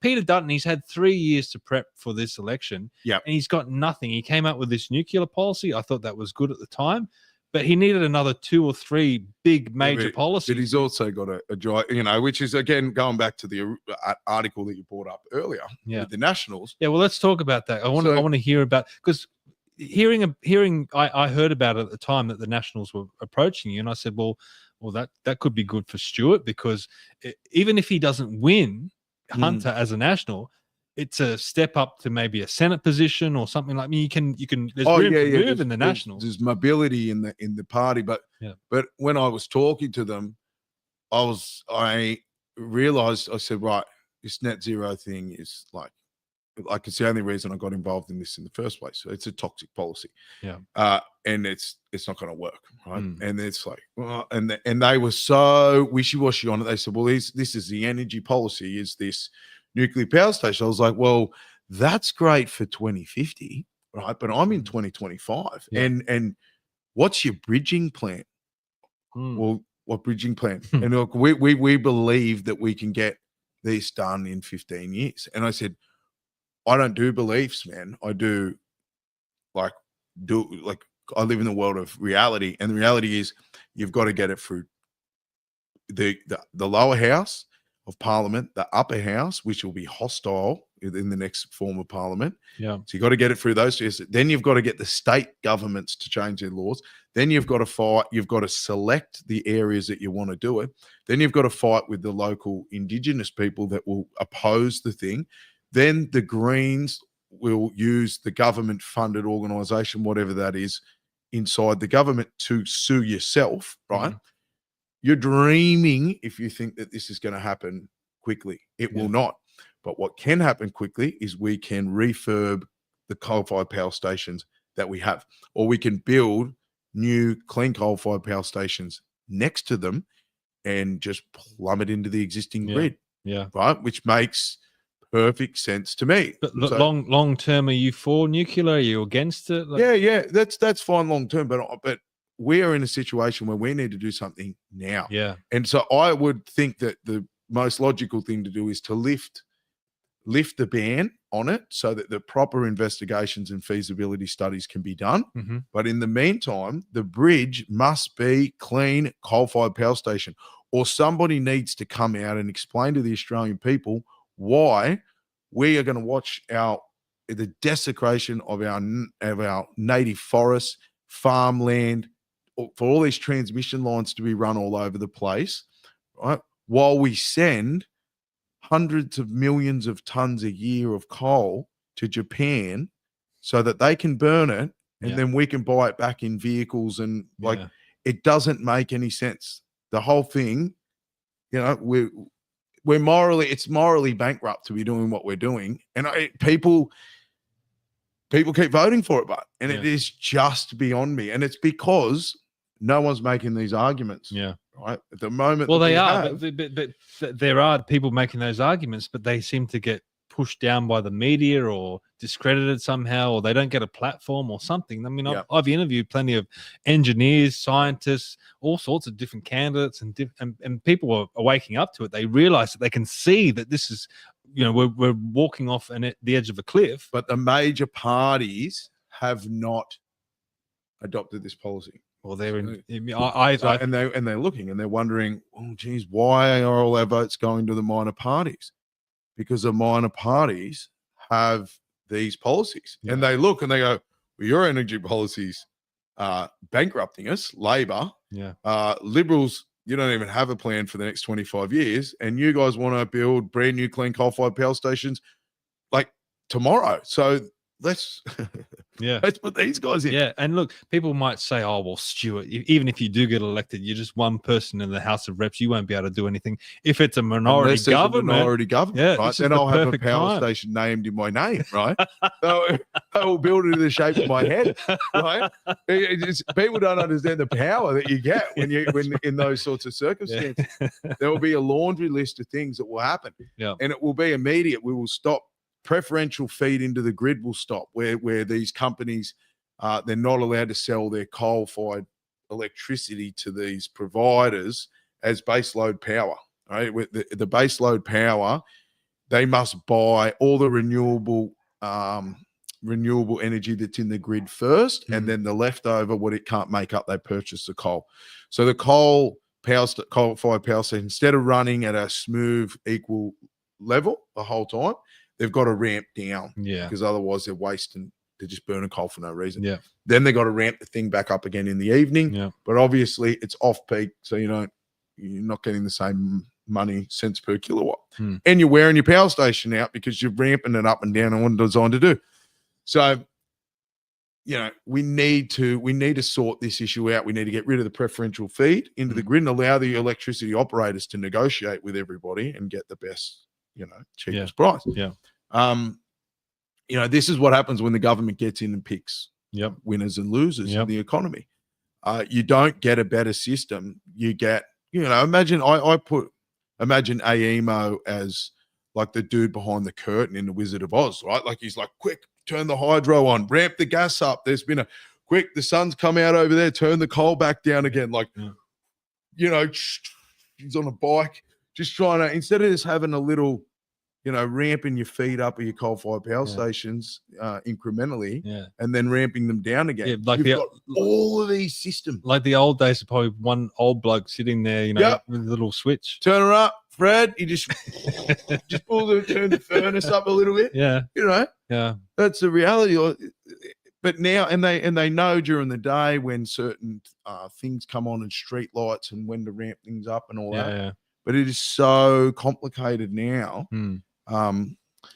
Peter Dutton, he's had 3 years to prep for this election. Yeah. And he's got nothing. He came out with this nuclear policy. I thought that was good at the time, but he needed another 2 or 3 big major policies. But he's also got a which is, again, going back to the article that you brought up earlier with the Nationals. Yeah. Well, let's talk about that. I want to hear about, because I heard about it at the time that the Nationals were approaching you, and I said, well, that could be good for Stuart, because even if he doesn't win Hunter as a national, it's a step up to maybe a Senate position or something like. I mean, you can. There's room to move in the Nationals. There's mobility in the party, but when I was talking to them, I realized, I said, right, this net zero thing is like it's the only reason I got involved in this in the first place. So it's a toxic policy. Yeah. And it's not going to work. Right. And it's like, and they were so wishy-washy on it. They said, well, this is the energy policy, is this nuclear power station. I was like, well, that's great for 2050. right? But I'm in 2025. Yeah. And what's your bridging plan? Well, what bridging plan? And look, we believe that we can get this done in 15 years. And I said, I don't do beliefs, man. I do like I live in the world of reality. And the reality is you've got to get it through the lower house of parliament, the upper house, which will be hostile in the next form of parliament. Yeah. So you've got to get it through those two. Then you've got to get the state governments to change their laws. Then you've got to fight. You've got to select the areas that you want to do it. Then you've got to fight with the local Indigenous people that will oppose the thing. Then the Greens will use the government-funded organisation, whatever that is, inside the government to sue yourself, right? You're dreaming if you think that this is going to happen quickly. It will not. But what can happen quickly is we can refurb the coal-fired power stations that we have, or we can build new clean coal-fired power stations next to them and just plummet into the existing grid, right? Which makes perfect sense to me. But long term, are you for nuclear? Are you against it? Yeah, that's fine long term, but we are in a situation where we need to do something now. Yeah. And so I would think that the most logical thing to do is to lift the ban on it so that the proper investigations and feasibility studies can be done. But in the meantime, the bridge must be clean coal-fired power station, or somebody needs to come out and explain to the Australian people why we are going to watch the desecration of our native forests, farmland, for all these transmission lines to be run all over the place, right? While we send hundreds of millions of tons a year of coal to Japan so that they can burn it and then we can buy it back in vehicles. And it doesn't make any sense. The whole thing, it's morally bankrupt to be doing what we're doing. And people keep voting for it, it is just beyond me. And it's because no one's making these arguments. Yeah. Right. At the moment. Well, they are, but there are people making those arguments, but they seem to get pushed down by the media or discredited somehow, or they don't get a platform or something. I mean, I've interviewed plenty of engineers, scientists, all sorts of different candidates, and people are waking up to it. They realize that they can see that this is, we're walking off the edge of a cliff. But the major parties have not adopted this policy. Well, they're in. And they're looking and they're wondering, oh, geez, why are all our votes going to the minor parties? Because the minor parties have these policies, and they look and they go, well, your energy policies are bankrupting us, Labor. Liberals, you don't even have a plan for the next 25 years, and you guys want to build brand new clean coal-fired power stations like tomorrow. So let's put these guys in. Yeah, and look, people might say, oh, well, Stuart, even if you do get elected, you're just one person in the House of Reps. You won't be able to do anything. If it's a minority government, right, then I'll have a power station named in my name, right? So I will build it in the shape of my head, right? People don't understand the power that you get when in those sorts of circumstances. There will be a laundry list of things that will happen, and it will be immediate. We will stop. Preferential feed into the grid will stop, where these companies, they're not allowed to sell their coal-fired electricity to these providers as baseload power. Right, with the baseload power, they must buy all the renewable energy that's in the grid first, and then the leftover, what it can't make up, they purchase the coal. So the coal-fired power station, instead of running at a smooth, equal level the whole time, they've got to ramp down, because otherwise they're wasting. They're just burning coal for no reason. Then they got to ramp the thing back up again in the evening. But obviously it's off peak, so you're not getting the same money cents per kilowatt, and you're wearing your power station out because you're ramping it up and down on what it's designed to do. So, we need to sort this issue out. We need to get rid of the preferential feed into the grid and allow the electricity operators to negotiate with everybody and get the best, cheapest price. This is what happens when the government gets in and picks winners and losers in the economy. You don't get a better system. You get, imagine AEMO as like the dude behind the curtain in The Wizard of Oz, right? Like he's like, quick, turn the hydro on, ramp the gas up. There's been the sun's come out over there, turn the coal back down again. Like, he's on a bike, just trying to, instead of just having a little, ramping your feet up at your coal-fired power stations incrementally and then ramping them down again. Yeah, like you've got all of these systems. Like the old days, probably one old bloke sitting there, with a little switch. Turn her up, Fred. You just turn the furnace up a little bit. Yeah. Yeah. That's the reality. But now, and they know during the day when certain things come on and street lights and when to ramp things up and all that. Yeah. But it is so complicated now.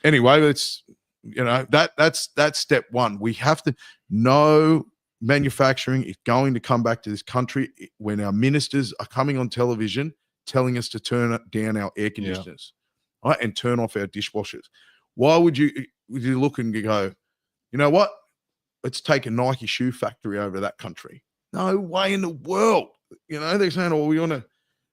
Anyway, it's that's step one. We have to know manufacturing is going to come back to this country when our ministers are coming on television telling us to turn down our air conditioners, right, and turn off our dishwashers. Why would you look and go, you know what? Let's take a Nike shoe factory over to that country. No way in the world. They're saying, oh, we want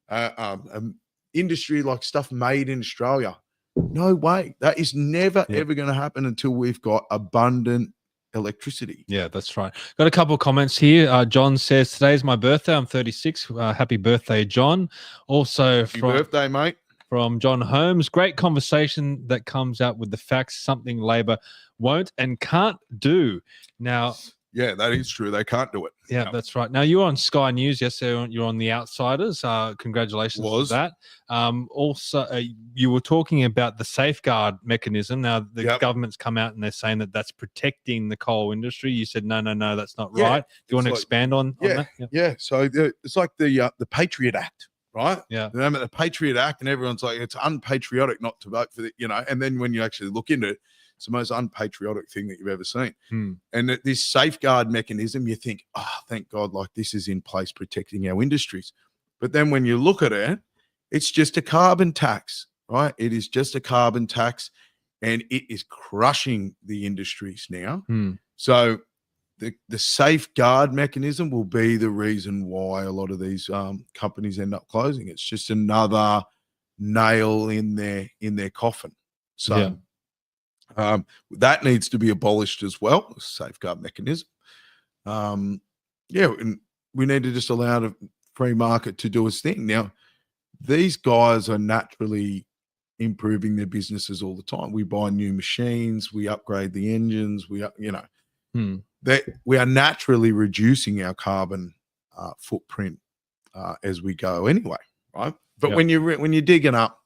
to industry like stuff made in Australia. No way. That is never, ever going to happen until we've got abundant electricity. Yeah, that's right. Got a couple of comments here. John says, today's my birthday. I'm 36. Happy birthday, John. Also, Happy birthday, mate. From John Holmes. Great conversation that comes out with the facts, something Labor won't and can't do. Now, yeah, that is true. They can't do it. Yeah, that's right. Now, you were on Sky News yesterday. You're on The Outsiders. Congratulations on that. Also, you were talking about the safeguard mechanism. Now, the government's come out and they're saying that that's protecting the coal industry. You said, no, that's not right. Do you want to expand on that? Yeah. So it's like the Patriot Act, right? Yeah. The Patriot Act, and everyone's like, it's unpatriotic not to vote for and then when you actually look into it, it's the most unpatriotic thing that you've ever seen. And this safeguard mechanism, you think, oh, thank God, like this is in place protecting our industries. But then when you look at it, it's just a carbon tax, right? It is just a carbon tax, and it is crushing the industries now. So the safeguard mechanism will be the reason why a lot of these companies end up closing. It's just another nail in their coffin. So that needs to be abolished as well, safeguard mechanism. And we need to just allow the free market to do its thing. Now, these guys are naturally improving their businesses all the time. We buy new machines, we upgrade the engines, we are naturally reducing our carbon footprint as we go anyway, right? But when you're digging up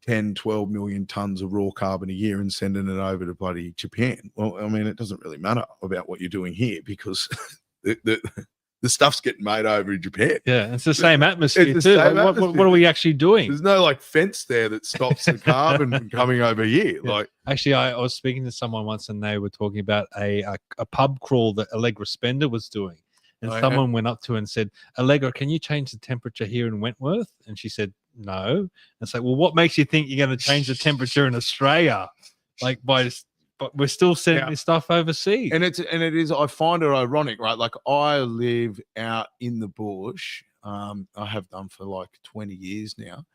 10, 12 million tons of raw carbon a year and sending it over to bloody Japan, well, I mean, it doesn't really matter about what you're doing here because the stuff's getting made over in Japan. Yeah, it's the same atmosphere too. What are we actually doing? There's no like fence there that stops the carbon from coming over here. Yeah. Like, actually, I was speaking to someone once and they were talking about a pub crawl that Allegra Spender was doing. And someone went up to her and said, Allegra, can you change the temperature here in Wentworth? And she said, no. And it's like, well, what makes you think you're going to change the temperature in Australia? But we're still sending this stuff overseas. And it is, I find it ironic, right? Like I live out in the bush. I have done for like 20 years now.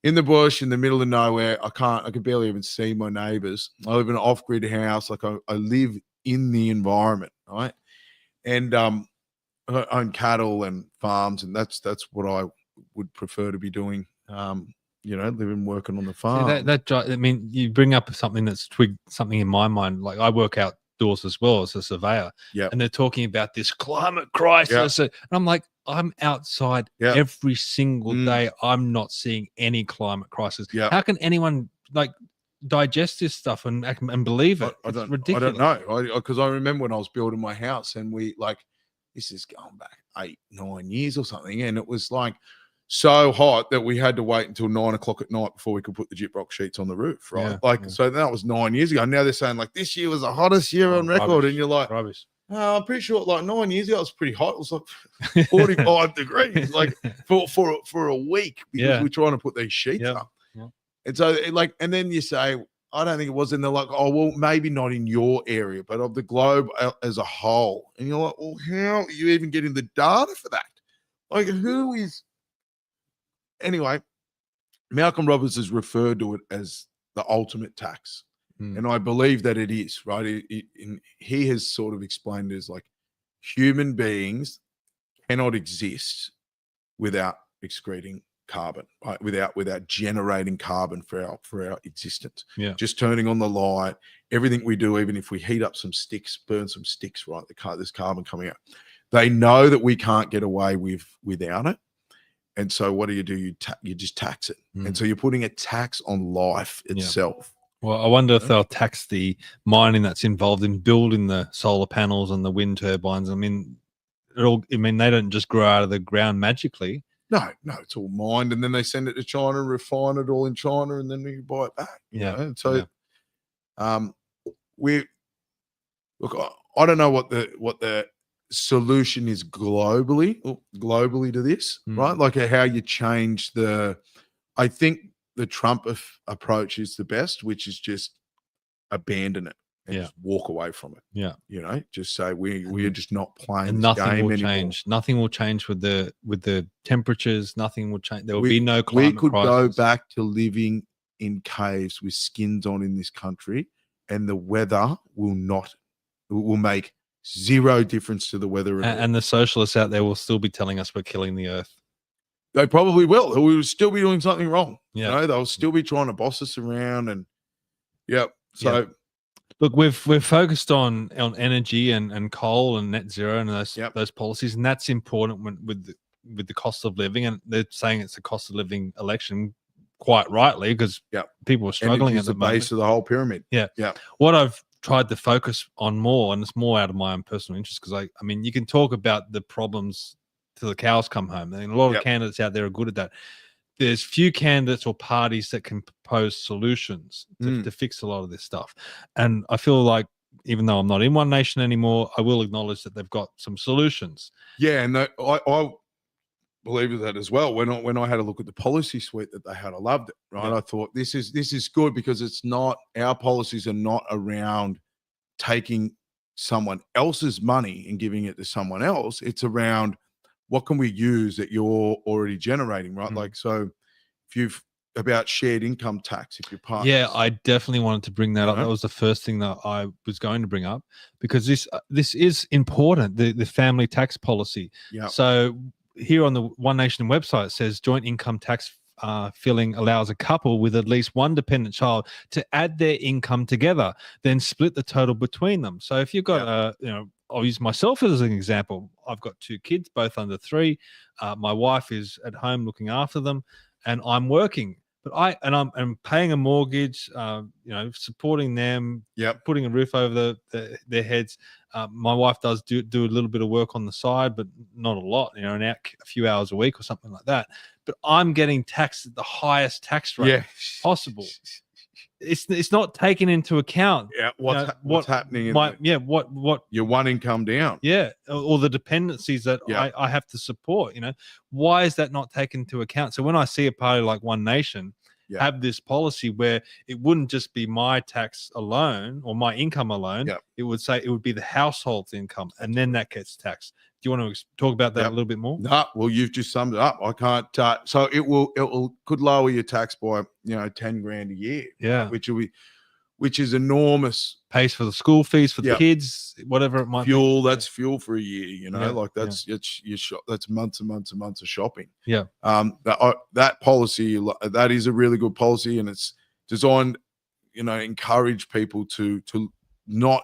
In the bush, in the middle of nowhere. I can barely even see my neighbors. I live in an off-grid house. Like I live in the environment, right? And I own cattle and farms, and that's what I would prefer to be doing. Living, working on the farm. I mean, you bring up something that's twigged something in my mind. Like I work outdoors as well as a surveyor, and they're talking about this climate crisis, and I'm like, I'm outside every single day. I'm not seeing any climate crisis. How can anyone like digest this stuff and believe it? It's ridiculous. I don't know, because I remember when I was building my house, and this is going back 8-9 years or something, and it was like so hot that we had to wait until 9 o'clock at night before we could put the gyprock sheets on the roof, right? So that was 9 years ago. Now they're saying like this year was the hottest year on record, rubbish, and you're like, rubbish. I'm pretty sure like 9 years ago it was pretty hot. It was like 45 degrees, like for a week because we're trying to put these sheets up. And so and then you say, I don't think it was. And they're like, oh, well, maybe not in your area, but of the globe as a whole. And you're like, well, how are you even getting the data for that? Like, who is... Anyway, Malcolm Roberts has referred to it as the ultimate tax. And I believe that it is, right? He has sort of explained it as like human beings cannot exist without excreting carbon, right? Without generating carbon for our existence. Yeah. Just turning on the light, everything we do, even if we heat up some sticks, burn some sticks, right? There's carbon coming out. They know that we can't get away without it. And so what do? You just tax it. And so you're putting a tax on life itself. Well, I wonder if they'll tax the mining that's involved in building the solar panels and the wind turbines. I mean, they don't just grow out of the ground magically. No, it's all mined, and then they send it to China and refine it all in China, and then you buy it back. You know? And so, I don't know what the solution is globally to this, right? Like how you change I think the Trump approach is the best, which is just abandon it and just walk away from it. Yeah. You know, just say we're just not playing and this nothing game will anymore. change. Nothing will change with the temperatures. Nothing will change. There will be no climate We could crisis. go back to living in caves with skins on in this country, and the weather will make zero difference to the weather at all. And the socialists out there will still be telling us we're killing the earth. They probably will. We will still be doing something wrong. Yeah. You know, they'll still be trying to boss us around, and so look, we've focused on energy and coal and net zero and those policies, and that's important with the cost of living. And they're saying it's a cost of living election, quite rightly, because people are struggling at the moment. base of the whole pyramid. Yeah. What I've tried to focus on more, and it's more out of my own personal interest, because I mean, you can talk about the problems till the cows come home. I mean, a lot of candidates out there are good at that. There's few candidates or parties that can propose solutions to fix a lot of this stuff. And I feel like, even though I'm not in One Nation anymore, I will acknowledge that they've got some solutions. Yeah, and I believe that as well. When I had a look at the policy suite that they had, I loved it. Right, I thought this is good, because it's not, our policies are not around taking someone else's money and giving it to someone else. It's around what can we use that you're already generating, right? Like, so if you've about shared income tax, if you're part. Yeah, I definitely wanted to bring that up. That was the first thing that I was going to bring up, because this is important, the family tax policy. Yeah. So here on the One Nation website, it says joint income tax filling allows a couple with at least one dependent child to add their income together, then split the total between them. So if you've got I'll use myself as an example. I've got 2 kids, both under 3. My wife is at home looking after them, and I'm working. But I'm paying a mortgage, supporting them, putting a roof over their heads. My wife does do a little bit of work on the side, but not a lot, a few hours a week or something like that. But I'm getting taxed at the highest tax rate possible. It's not taken into account. Yeah, what's happening? What your one income down? Yeah, or the dependencies that I have to support. Why is that not taken into account? So when I see a party like One Nation have this policy where it wouldn't just be my tax alone or my income alone, it would say it would be the household's income, and then that gets taxed. Do you want to talk about that a little bit more? No, well, you've just summed it up. I can't. So it could lower your tax by $10,000 a year. Yeah, which is enormous. Pays for the school fees for the kids, whatever it might be. That's fuel for a year. That's your shop. That's months and months and months of shopping. Yeah. That policy, that is a really good policy, and it's designed, encourage people to not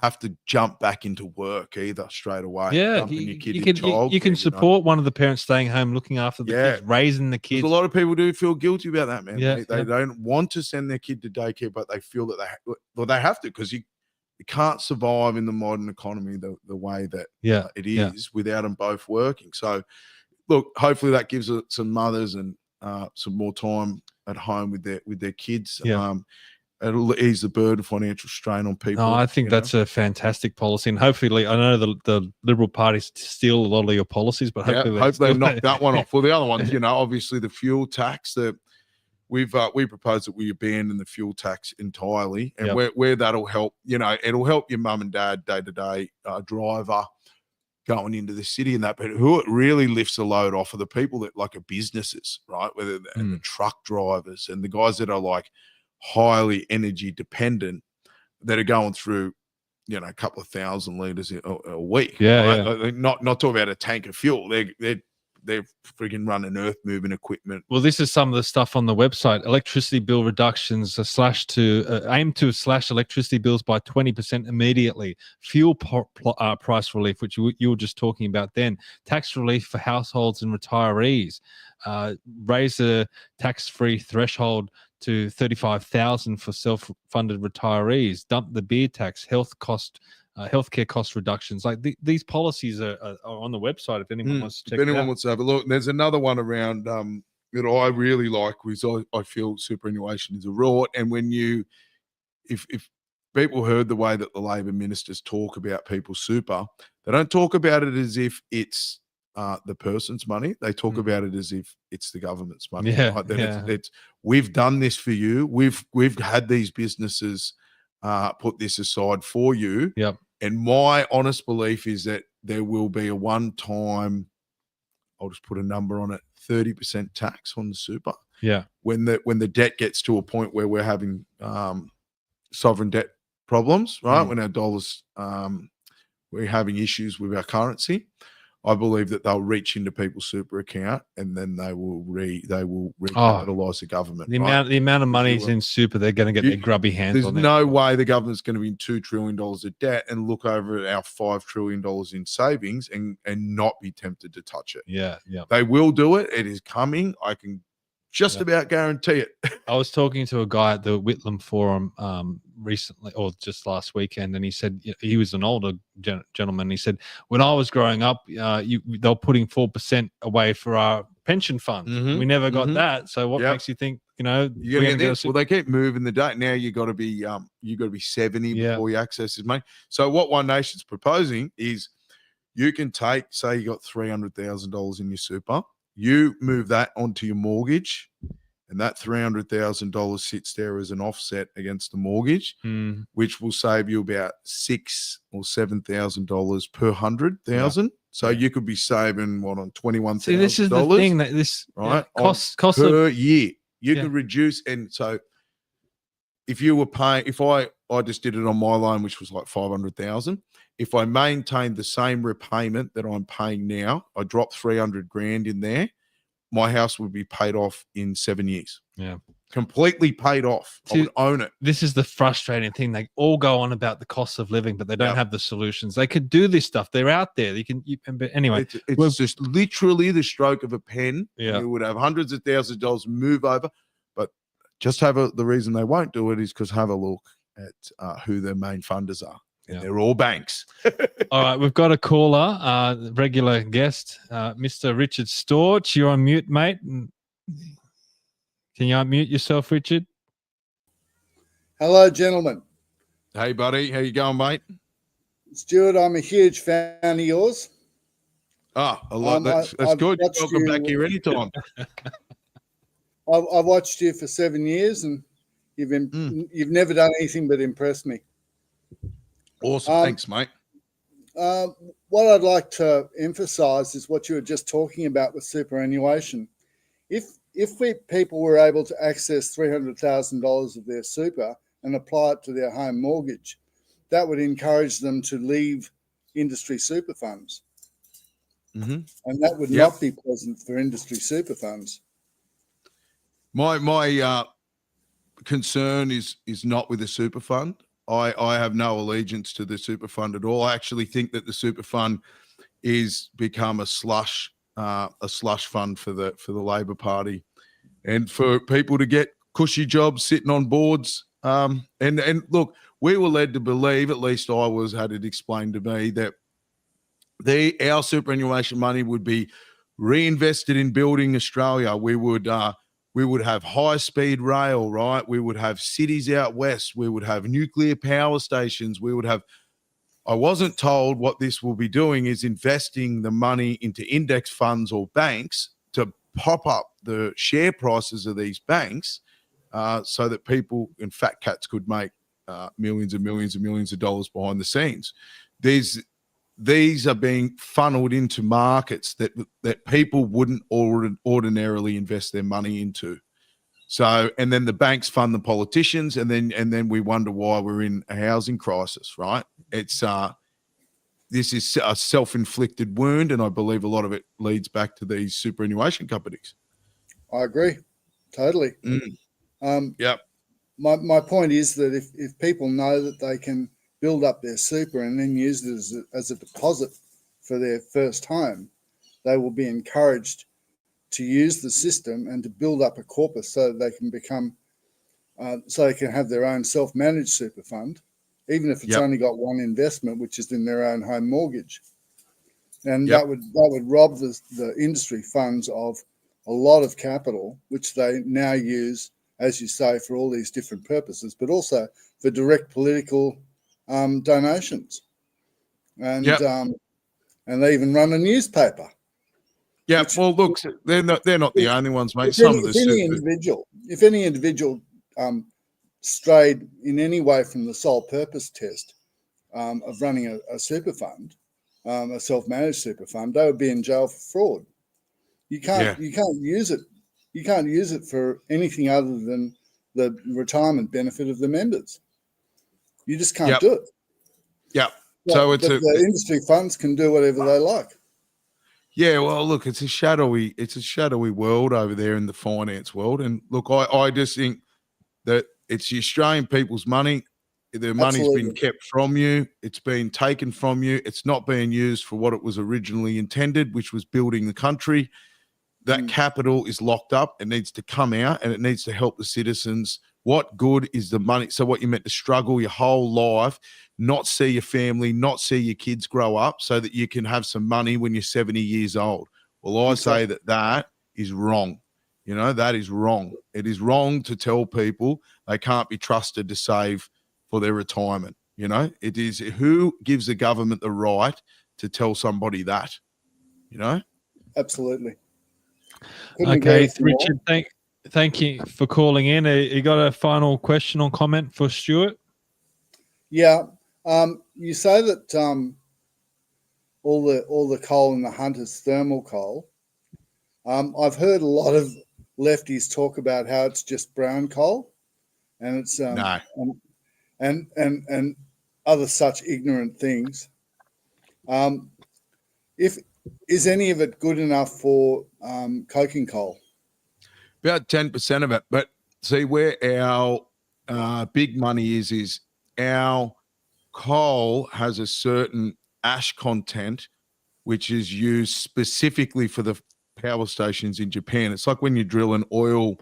have to jump back into work either straight away. Yeah, you can support one of the parents staying home looking after the kids, raising the kids. A lot of people do feel guilty about that, man. They don't want to send their kid to daycare, but they feel that they have to, because you can't survive in the modern economy the way that it is without them both working. So, look, hopefully that gives some mothers and some more time at home with their kids. It'll ease the burden, financial strain on people. No, I think that's a fantastic policy, and hopefully, I know the Liberal Party steal a lot of your policies, but hopefully they knock that one off. Well, the other ones, obviously the fuel tax that we propose that we abandon the fuel tax entirely, and where that'll help, it'll help your mum and dad day-to-day driver going into the city and that, but who it really lifts the load off are the people that are businesses, right? Whether they're the truck drivers and the guys that are highly energy dependent that are going through, you know, a couple of 1,000 litres a week. Yeah, right? yeah. Not talking about a tank of fuel. They're freaking running earth moving equipment. Well, this is some of the stuff on the website. Electricity bill reductions are aim to slash electricity bills by 20% immediately. Fuel price relief, which you were just talking about then. Tax relief for households and retirees. Raise the tax-free threshold to 35,000 for self-funded retirees. Dump the beer tax. Healthcare cost reductions. Like these policies are on the website if anyone wants to check if anyone it out. wants to have a look. There's another one around that I really like, which I feel superannuation is a rort. And when if people heard the way that the Labor ministers talk about people's super, they don't talk about it as if it's the person's money. They talk about it as if it's the government's money. Yeah, right? That yeah. it's we've done this for you. We've had these businesses put this aside for you. Yep. And my honest belief is that there will be a one-time, I'll just put a number on it, 30% tax on the super. Yeah. When the debt gets to a point where we're having sovereign debt problems, right? When our dollars, we're having issues with our currency. I believe that they'll reach into people's super account and then they will recapitalise the government. The amount of money's in super, they're going to get their grubby hands There's on it. no way the government's going to be in $2 trillion of debt and look over at our $5 trillion in savings and not be tempted to touch it. Yeah, yeah. They will do it. It is coming. I can just about guarantee it. I was talking to a guy at the Whitlam Forum recently, or just last weekend, and he said he was an older gentleman. He said, when I was growing up, they were putting 4% away for our pension fund. We never got that. So what makes you think, you're going to get well, they keep moving the date. Now you got to be 70 before you access this money. So what One Nation's proposing is you can take, say you got $300,000 in your super, you move that onto your mortgage, and that $300,000 sits there as an offset against the mortgage, which will save you about $6,000 or $7,000 per 100,000. So you could be saving on $21,000. See, this is the thing that this right cost per year. You could reduce, and so if you were paying, if I just did it on my loan, which was like $500,000. If I maintained the same repayment that I'm paying now, I dropped $300,000 in there, my house would be paid off in 7 years. Yeah. Completely paid off. I would own it. This is the frustrating thing. They all go on about the cost of living, but they don't have the solutions. They could do this stuff. They're out there. But anyway, it's just literally the stroke of a pen. Yeah. You would have hundreds of thousands of dollars move over, but just the reason they won't do it is because have a look at who their main funders are. And they're all banks. All right, we've got a caller, regular guest, Mr. Richard Storch. You're on mute, mate. Can you unmute yourself, Richard? Hello, gentlemen. Hey, buddy. How you going, mate? Stuart, I'm a huge fan of yours. Ah, a lot. That's good. You're welcome back here anytime. I've watched you for 7 years, and you've never done anything but impress me. Awesome. Thanks, mate. What I'd like to emphasize is what you were just talking about with superannuation. If people were able to access $300,000 of their super and apply it to their home mortgage, that would encourage them to leave industry super funds. And that would not be pleasant for industry super funds. My concern is not with the super fund. I have no allegiance to the super fund at all. I actually think that the super fund is become a slush fund for the Labor Party, and for people to get cushy jobs sitting on boards. And look, we were led to believe, at least I had it explained to me, that our superannuation money would be reinvested in building Australia. We would have high-speed rail, right? We would have cities out west. We would have nuclear power stations. I wasn't told what this will be doing is investing the money into index funds or banks to pop up the share prices of these banks so that people and fat cats could make millions and millions and millions of dollars behind the scenes. These are being funneled into markets that people wouldn't ordinarily invest their money into. So, and then the banks fund the politicians, and then we wonder why we're in a housing crisis, right? It's this is a self-inflicted wound, and I believe a lot of it leads back to these superannuation companies. I agree, totally. Yep. My point is that if people know that they can build up their super and then use it as a deposit for their first home, they will be encouraged to use the system and to build up a corpus so that they can become, so they can have their own self-managed super fund, even if it's only got one investment, which is in their own home mortgage. And that would rob the industry funds of a lot of capital, which they now use, as you say, for all these different purposes, but also for direct political donations. And they even run a newspaper. Yeah, well, look, they're not the only ones, mate. If any individual strayed in any way from the sole purpose test of running a super fund, a self-managed super fund, they would be in jail for fraud. You can't use it. You can't use it for anything other than the retirement benefit of the members. You just can't do it. Yeah. So the industry funds can do whatever they like. Yeah, well, look, it's a shadowy world over there in the finance world. And look, I just think that it's the Australian people's money. Their money's been kept from you. It's been taken from you. It's not being used for what it was originally intended, which was building the country. That capital is locked up. It needs to come out, and it needs to help the citizens. What good is the money? So what you meant to struggle your whole life, not see your family, not see your kids grow up so that you can have some money when you're 70 years old. Well, I say that is wrong. You know, that is wrong. It is wrong to tell people they can't be trusted to save for their retirement. You know, it is who gives the government the right to tell somebody that, you know? Absolutely. Okay, Richard, thank you for calling in. You got a final question or comment for Stuart? Yeah. You say that all the coal in the hunt is thermal coal. I've heard a lot of lefties talk about how it's just brown coal, and it's and other such ignorant things. Is any of it good enough for coking coal? About 10% of it. But see, where our big money is our coal has a certain ash content, which is used specifically for the power stations in Japan. It's like when you drill an oil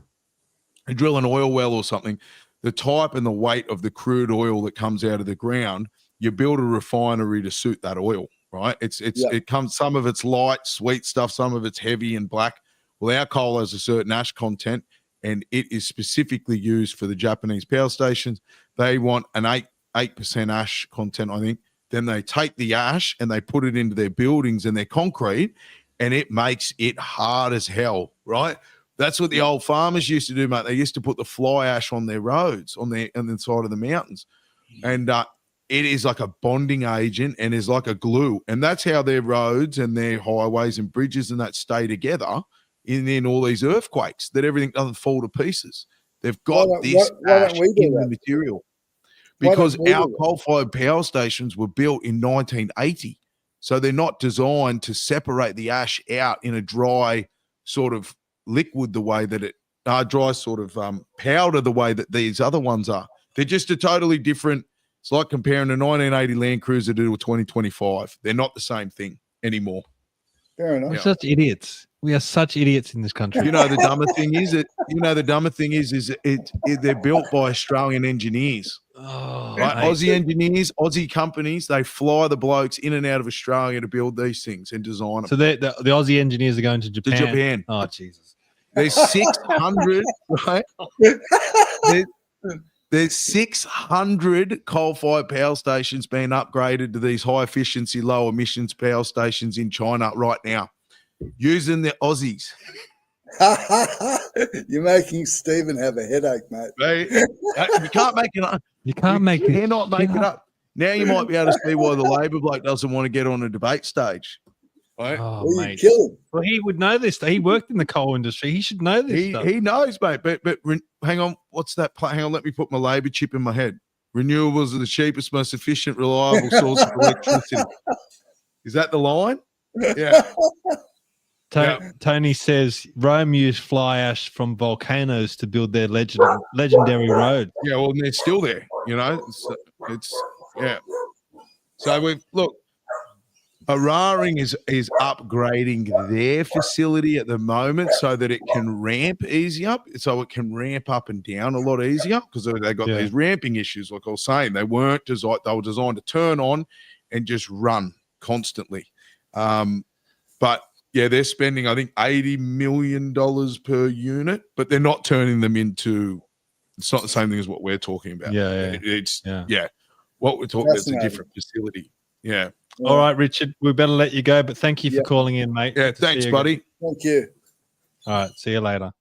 well or something, the type and the weight of the crude oil that comes out of the ground, you build a refinery to suit that oil. Right, it comes. Some of it's light, sweet stuff. Some of it's heavy and black. Well, our coal has a certain ash content, and it is specifically used for the Japanese power stations. They want an 8% ash content, I think. Then they take the ash and they put it into their buildings and their concrete, and it makes it hard as hell. Right, that's what the old farmers used to do, mate. They used to put the fly ash on their roads, on the side of the mountains, and it is like a bonding agent and is like a glue. And that's how their roads and their highways and bridges and that stay together in all these earthquakes, that everything doesn't fall to pieces. They've got this ash in the material. Because our coal-fired power stations were built in 1980. So they're not designed to separate the ash out in a dry sort of liquid the way that dry sort of powder the way that these other ones are. They're just a totally different. It's like comparing a 1980 Land Cruiser to a 2025. They're not the same thing anymore. Fair enough. We're such idiots. We are such idiots in this country. You know, the dumber thing is they're built by Australian engineers. Oh, right? Aussie engineers, Aussie companies, they fly the blokes in and out of Australia to build these things and design them. So the Aussie engineers are going to Japan. To Japan. Oh, Jesus. There's 600, right? There's 600 coal-fired power stations being upgraded to these high-efficiency, low-emissions power stations in China right now, using the Aussies. You're making Stephen have a headache, mate. You can't make it up. You cannot make it up. Now you might be able to see why the Labor bloke doesn't want to get on a debate stage. Right? Oh, Or you mate. kill him. Well, he would know this. He worked in the coal industry. He should know this stuff. He knows, mate. But hang on, what's that? Hang on, let me put my Labor chip in my head. Renewables are the cheapest, most efficient, reliable source of electricity. Is that the line? Yeah. Tony says Rome used fly ash from volcanoes to build their legendary road. Yeah, well, they're still there. You know, it's yeah. So Araring is upgrading their facility at the moment so that it can ramp easier, so it can ramp up and down a lot easier because they got these ramping issues. Like I was saying, they weren't designed; they were designed to turn on and just run constantly. But yeah, they're spending I think $80 million per unit, but they're not turning them into. It's not the same thing as what we're talking about. It's what we're talking about is a different facility. Yeah. All right, Richard, we better let you go, but thank you for calling in, mate. Yeah, thanks, buddy. Again. Thank you. All right, see you later.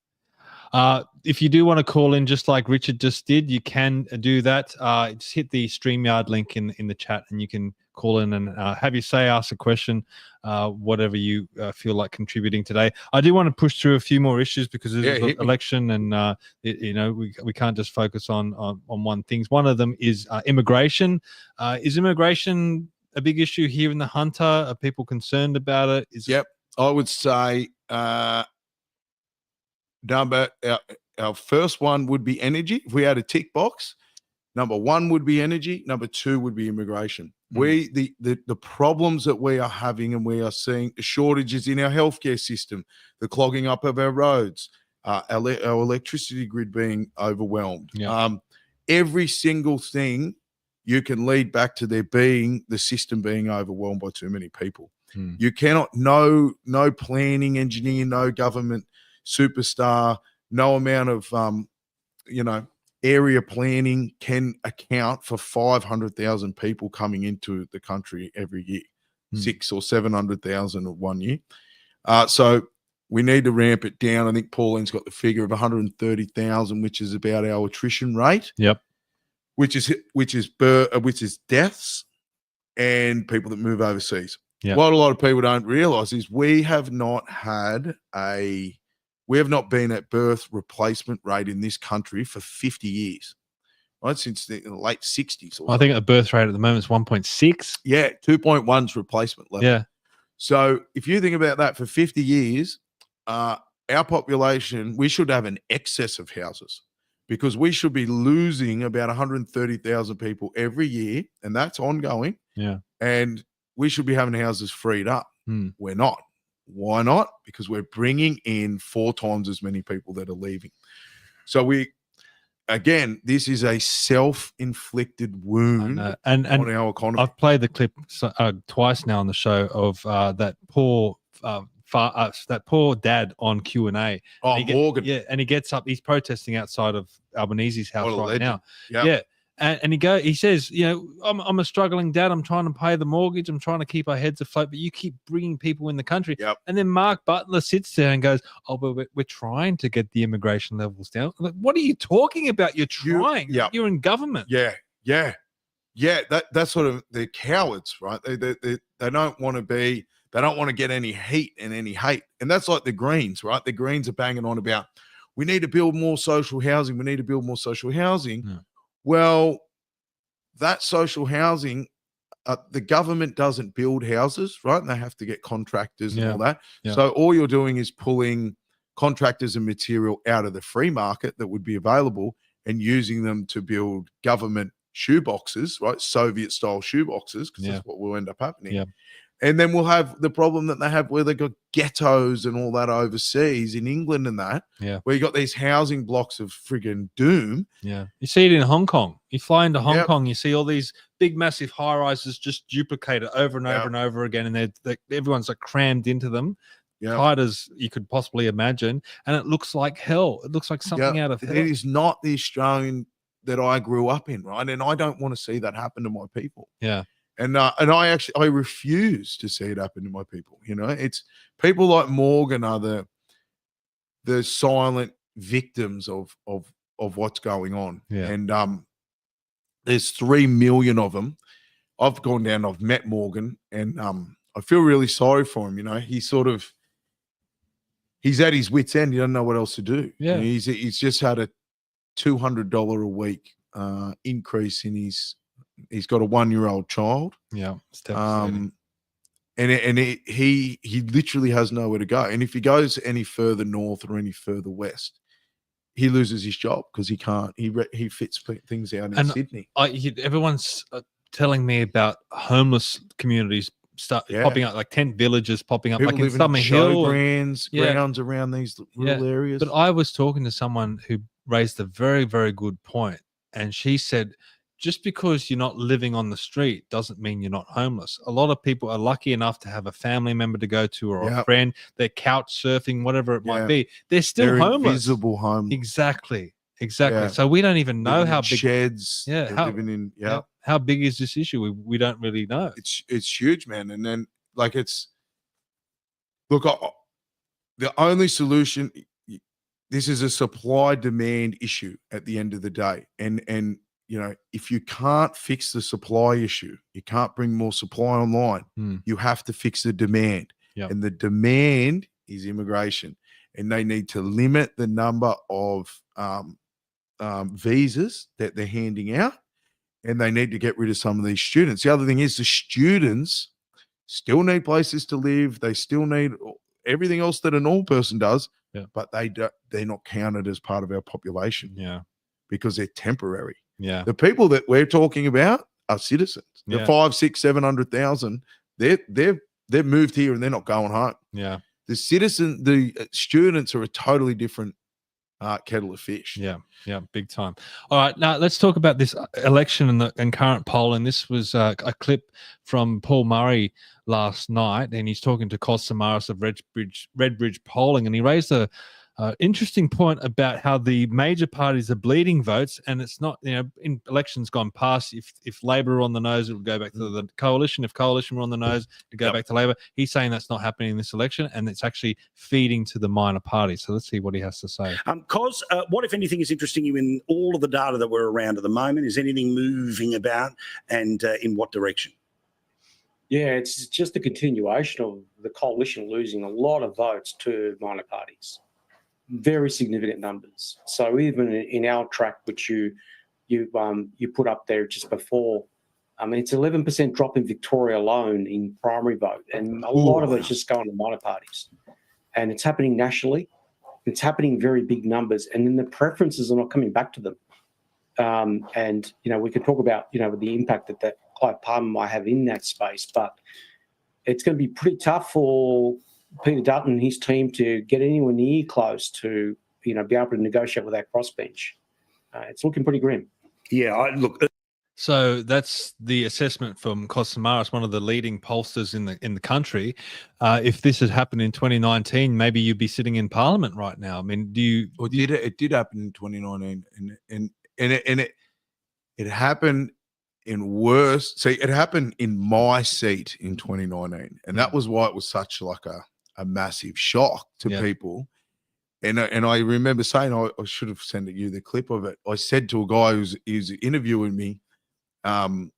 If you do want to call in just like Richard just did, you can do that. Just hit the StreamYard link in the chat and you can call in and have your say, ask a question, whatever you feel like contributing today. I do want to push through a few more issues because there's an election and, we can't just focus on one thing. One of them is immigration. Is immigration a big issue here in the Hunter? Are people concerned about it? I would say our first one would be energy. If we had a tick box, number one would be energy. Number two would be immigration. The problems that we are having and we are seeing shortages in our healthcare system, the clogging up of our roads, our electricity grid being overwhelmed. Every single thing you can lead back to the system being overwhelmed by too many people. You cannot, no planning engineer, no government superstar, no amount of, area planning can account for 500,000 people coming into the country every year, 600,000 or 700,000 of 1 year. So we need to ramp it down. I think Pauline's got the figure of 130,000, which is about our attrition rate. Yep. Which is deaths and people that move overseas. Yep. What a lot of people don't realize is we have not been at birth replacement rate in this country for 50 years, right? Since the late 60s. I think the birth rate at the moment is 1.6. Yeah, 2.1's replacement level. Yeah. So if you think about that for 50 years, our population, we should have an excess of houses because we should be losing about 130,000 people every year, and that's ongoing. Yeah. And we should be having houses freed up. We're not. Why not? Because we're bringing in 4 times as many people that are leaving. So this is a self-inflicted wound on our economy. I've played the clip twice now on the show of that poor dad on Q&A. Morgan. And he gets up. He's protesting outside of Albanese's house right now. Yep. Yeah. And he says, I'm a struggling dad. I'm trying to pay the mortgage. I'm trying to keep our heads afloat, but you keep bringing people in the country. Yep. And then Mark Butler sits there and goes, but we're trying to get the immigration levels down. Like, what are you talking about? You're trying. You're in government. Yeah. That's sort of, they're cowards, right? They don't want to be. They don't want to get any heat and any hate. And that's like the Greens, right? The Greens are banging on about, we need to build more social housing. We need to build more social housing. Yeah. Well, that social housing, the government doesn't build houses, right? And they have to get contractors and all that. Yeah. So all you're doing is pulling contractors and material out of the free market that would be available and using them to build government shoeboxes, right? Soviet-style shoeboxes, because that's what will end up happening. Yeah. And then we'll have the problem that they have where they've got ghettos and all that overseas in England and that, where you got these housing blocks of friggin' doom. Yeah. You see it in Hong Kong. You fly into Hong Kong, you see all these big, massive high-rises just duplicated over and over and over again, and everyone's like crammed into them, tight as you could possibly imagine, and it looks like hell. It looks like something out of hell. It is not the Australian that I grew up in, right? And I don't want to see that happen to my people. Yeah. And I refuse to see it happen to my people. It's people like Morgan are the silent victims of what's going on. Yeah. And there's 3 million of them. I've gone down. I've met Morgan, and I feel really sorry for him. He's at his wit's end. He doesn't know what else to do. Yeah. He's just had a $200 a week increase in he's got a 1-year-old child. Yeah. It's devastating. He literally has nowhere to go. And if he goes any further north or any further west, he loses his job because he can't. He fits things out in Sydney. Everyone's telling me about homeless communities popping up, like tent villages popping up, People like in living Summer Hill, grounds around these rural areas. But I was talking to someone who raised a very, very good point, and she said, just because you're not living on the street doesn't mean you're not homeless. A lot of people are lucky enough to have a family member to go to or a friend. They're couch surfing, whatever it might be. They're still homeless. Invisible homeless. Exactly. Yeah. So we don't even know how big sheds. how big is this issue? We don't really know. It's huge, man. And then the only solution. This is a supply demand issue at the end of the day, and if you can't fix the supply issue, you can't bring more supply online. You have to fix the demand, and the demand is immigration, and they need to limit the number of visas that they're handing out, and they need to get rid of some of these students. The other thing is the students still need places to live. They still need everything else that a normal person does, but they're not counted as part of our population. Because they're temporary. The people that we're talking about are citizens. The 500,000, 600,000, 700,000. They've moved here and they're not going home. The students are a totally different kettle of fish. Big time. All right, now let's talk about this election and current polling. This was a clip from Paul Murray last night, and he's talking to Cos Samaras of Redbridge Polling, and he raised a interesting point about how the major parties are bleeding votes, and it's not, in elections gone past, if Labor are on the nose, it would go back to the coalition. If coalition were on the nose, it would go back to Labor. He's saying that's not happening in this election, and it's actually feeding to the minor parties. So let's see what he has to say. Cos, what, if anything, is interesting you in all of the data that we're around at the moment? Is anything moving about, and in what direction? Yeah, it's just a continuation of the coalition losing a lot of votes to minor parties. Very significant numbers. So even in our track, which you put up there just before, it's 11% drop in Victoria alone in primary vote, and a lot of it's just going to minor parties. And it's happening nationally. It's happening in very big numbers, and then the preferences are not coming back to them. And we could talk about the impact that Clive Palmer might have in that space, but it's going to be pretty tough for Peter Dutton and his team to get anywhere near close to, be able to negotiate with that crossbench. It's looking pretty grim. So that's the assessment from Cos Samaras, one of the leading pollsters in the country. If this had happened in 2019, maybe you'd be sitting in Parliament right now. I mean, it did happen in 2019, and it happened in worse. See, it happened in my seat in 2019, and that was why it was such like a massive shock to people. And I remember saying, I should have sent you the clip of it. I said to a guy who's interviewing me, do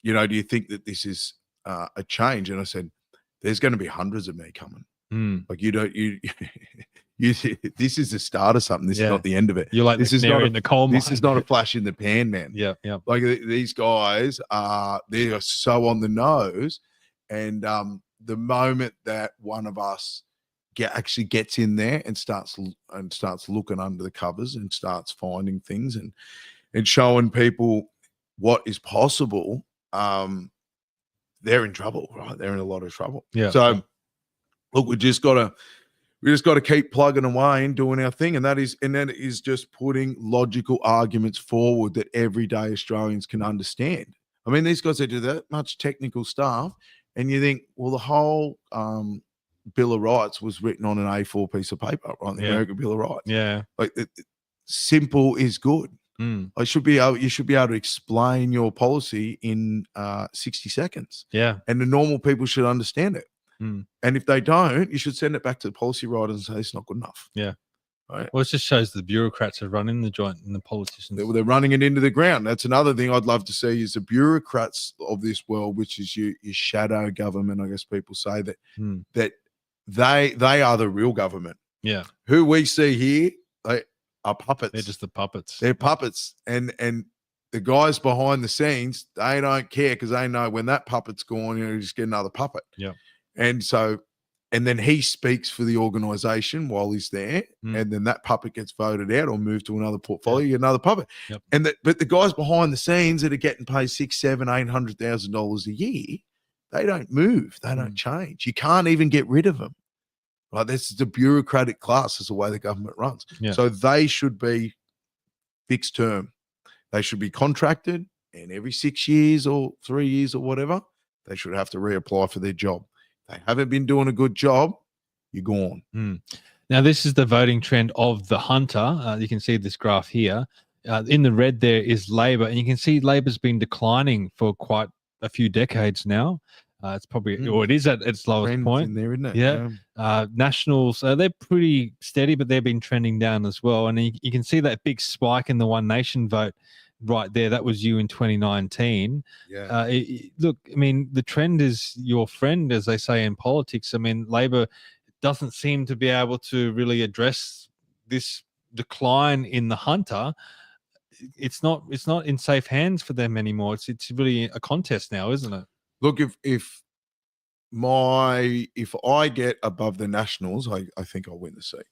you think that this is a change? And I said, there's going to be hundreds of me coming. Like this is the start of something. This is not the end of it. You're like, this is not in the coal mine. This is not a flash in the pan, man. Like these guys they are so on the nose, and the moment that one of us actually gets in there and starts looking under the covers and starts finding things and showing people what is possible, they're in trouble, right? They're in a lot of trouble. So look, we just got to keep plugging away and doing our thing, and that is just putting logical arguments forward that everyday Australians can understand. I mean, these guys, they do that much technical stuff, and you think, well, the whole Bill of Rights was written on an A4 piece of paper, right? The American Bill of Rights. Like simple is good. You should be able to explain your policy in 60 seconds. And the normal people should understand it. And if they don't, you should send it back to the policy writers and say it's not good enough. Right? Well, it just shows the bureaucrats are running the joint and the politicians. They're running it into the ground. That's another thing I'd love to see is the bureaucrats of this world, which is your shadow government. I guess people say that that they are the real government. Yeah. Who we see here, they are puppets. They're just the puppets. They're puppets, and the guys behind the scenes, they don't care because they know when that puppet's gone, you just get another puppet. Yeah. And so, and then he speaks for the organisation while he's there, and then that puppet gets voted out or moved to another portfolio. You get another puppet. Yep. But the guys behind the scenes that are getting paid $600,000-$800,000 a year, they don't move. They don't change. You can't even get rid of them. Right? This is the bureaucratic class. Is the way the government runs. Yeah. So they should be fixed term. They should be contracted, and every 6 years or 3 years or whatever, they should have to reapply for their job. They haven't been doing a good job, you're gone. Now, this is the voting trend of the Hunter. You can see this graph here. In the red there is Labor, and you can see Labor's been declining for quite a few decades now. It's probably, or it is at its lowest Trends point. in there, isn't it? Yeah. Nationals, they're pretty steady, but they've been trending down as well. And you can see that big spike in the One Nation vote right there. That was you in 2019. Yeah. Look, I mean, the trend is your friend, as they say in politics. I mean, Labor doesn't seem to be able to really address this decline in the Hunter. It's not in safe hands for them anymore. It's really a contest now, isn't it? Look, if I get above the Nationals, I think I'll win the seat.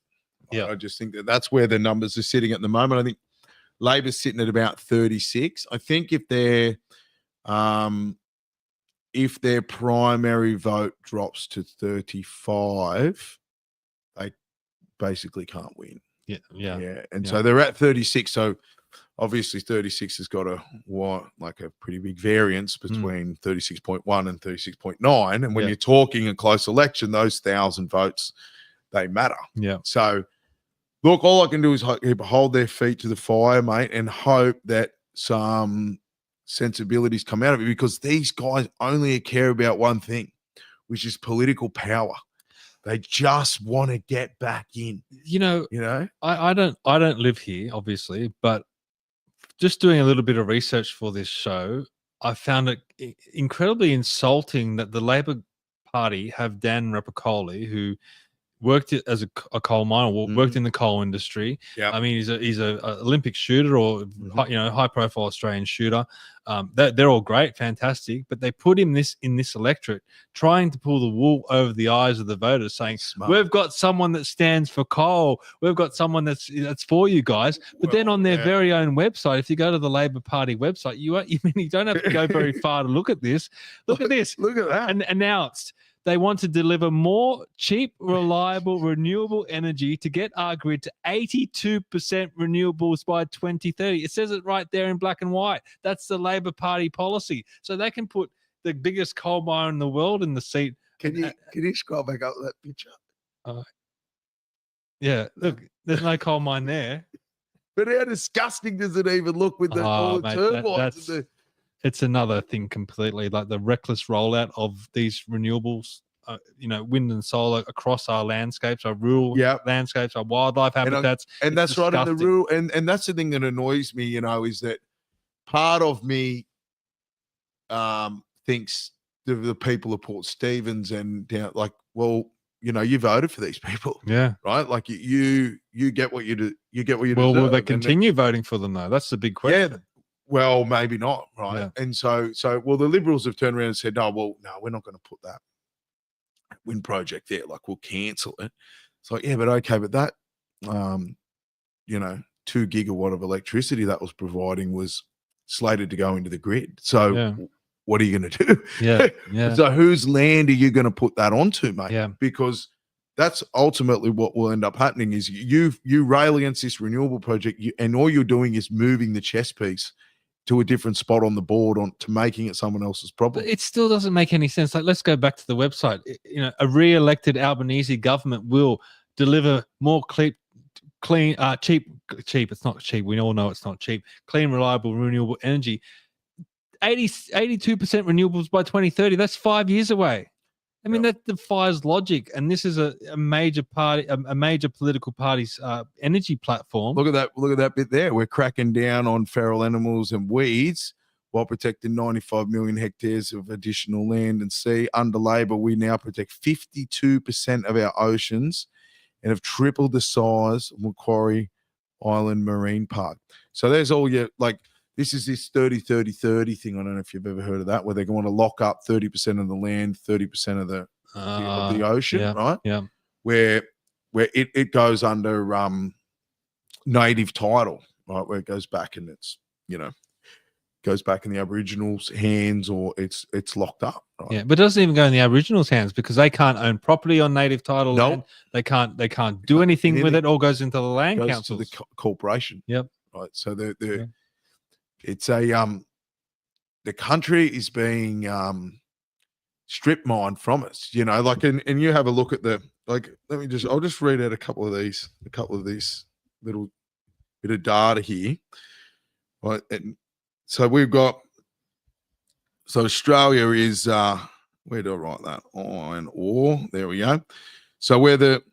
Yeah. I just think that's where the numbers are sitting at the moment. I think Labor's sitting at about 36. I think if their primary vote drops to 35, they basically can't win. Yeah. And so they're at 36. So obviously 36 has got a pretty big variance between 36.1 and 36.9. And when you're talking a close election, those 1,000 votes, they matter. Yeah. So look, all I can do is hold their feet to the fire, mate, and hope that some sensibilities come out of it, because these guys only care about one thing, which is political power. They just want to get back in. I don't live here, obviously, but just doing a little bit of research for this show, I found it incredibly insulting that the Labor Party have Dan Rapopoli, who worked as a coal miner, worked in the coal industry. Yeah. I mean, he's a Olympic shooter, or high profile Australian shooter. They're all great, fantastic, but they put him in this electorate, trying to pull the wool over the eyes of the voters, saying, we've got someone that stands for coal, we've got someone that's for you guys. But then on their very own website, if you go to the Labor Party website, you don't have to go very far to look at this. Look at this. Look at that. And announced they want to deliver more cheap, reliable, renewable energy to get our grid to 82% renewables by 2030. It says it right there in black and white. That's the Labor Party policy. So they can put the biggest coal miner in the world in the seat. Can you scroll back up that picture? Yeah, look, there's no coal mine there. But how disgusting does it even look with all the turbines? It's another thing completely, like the reckless rollout of these renewables, wind and solar across our landscapes, our rural landscapes, our wildlife habitats. And that's right, in the rural, and that's the thing that annoys me, is that part of me thinks the people of Port Stephens and down, like, well, you voted for these people. Yeah. Right? Like you get what you do, you get what you Well, deserve. will they continue voting for them though? That's the big question. Yeah. Well, maybe not, right? Yeah. And so the Liberals have turned around and said, no, we're not going to put that wind project there. Like, we'll cancel it. It's like, yeah, but okay, but that, 2 gigawatt of electricity that was providing was slated to go into the grid. So what are you going to do? Yeah. So whose land are you going to put that onto, mate? Yeah. Because that's ultimately what will end up happening is you rail against this renewable project, and all you're doing is moving the chess piece to a different spot on the board to making it someone else's problem. But it still doesn't make any sense. Like, let's go back to the website. A re-elected Albanese government will deliver more cheap. It's not cheap. We all know it's not cheap. Clean, reliable, renewable energy. 82% renewables by 2030. That's 5 years away. I mean, that defies logic. And this is a major party, a major political party's energy platform. Look at that. Look at that bit there. We're cracking down on feral animals and weeds while protecting 95 million hectares of additional land and sea. Under Labor, we now protect 52% of our oceans and have tripled the size of Macquarie Island Marine Park. So there's all your, like, this is this 30-30-30 thing. I don't know if you've ever heard of that, where they're going to lock up 30% of the land, 30% of the ocean, right? Yeah. Where it goes under native title, right? Where it goes back and it's, goes back in the Aboriginals' hands, or it's locked up. Right? Yeah, but it doesn't even go in the Aboriginals' hands because they can't own property on native title land. They can't do anything with it. All goes into the land councils. To the corporation. Yep. Right. So it's a the country is being strip mined from us. Like, and you have a look at I'll just read out a couple of these little bit of data here. Right. And so we've got, Australia is, where do I write that? Iron ore. There we go. So we're the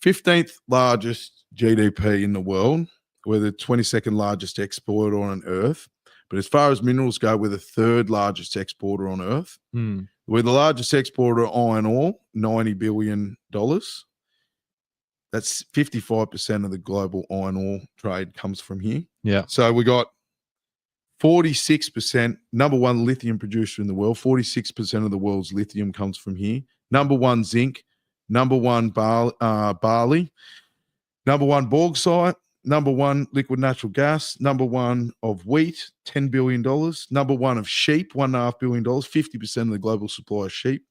15th largest GDP in the world. We're the 22nd largest exporter on Earth. But as far as minerals go, we're the 3rd largest exporter on Earth. We're the largest exporter of iron ore, $90 billion. That's 55% of the global iron ore trade comes from here. Yeah. So we got 46%, number one lithium producer in the world. 46% of the world's lithium comes from here. Number one zinc, number one barley, number one bauxite, number one liquid natural gas, number one of wheat, $10 billion, number one of sheep, $1.5 billion. 50% of the global supply of sheep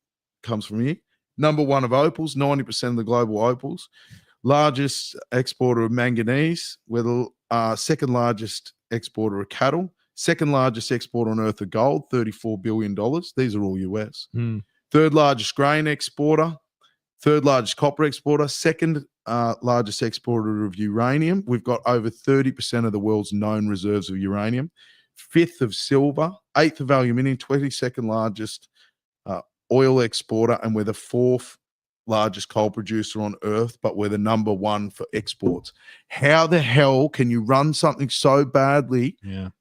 comes from here. Number one of opals, 90% of the global opals. Largest exporter of manganese. We're the second largest exporter of cattle. Second largest exporter on earth of gold, $34 billion. These are all US. Third largest grain exporter. Third largest copper exporter. Second largest exporter of uranium. We've got over 30% of the world's known reserves of uranium. 5th of silver. 8th of aluminium. 22nd largest oil exporter. And we're the 4th largest coal producer on earth, but we're the number one for exports. How the hell can you run something so badly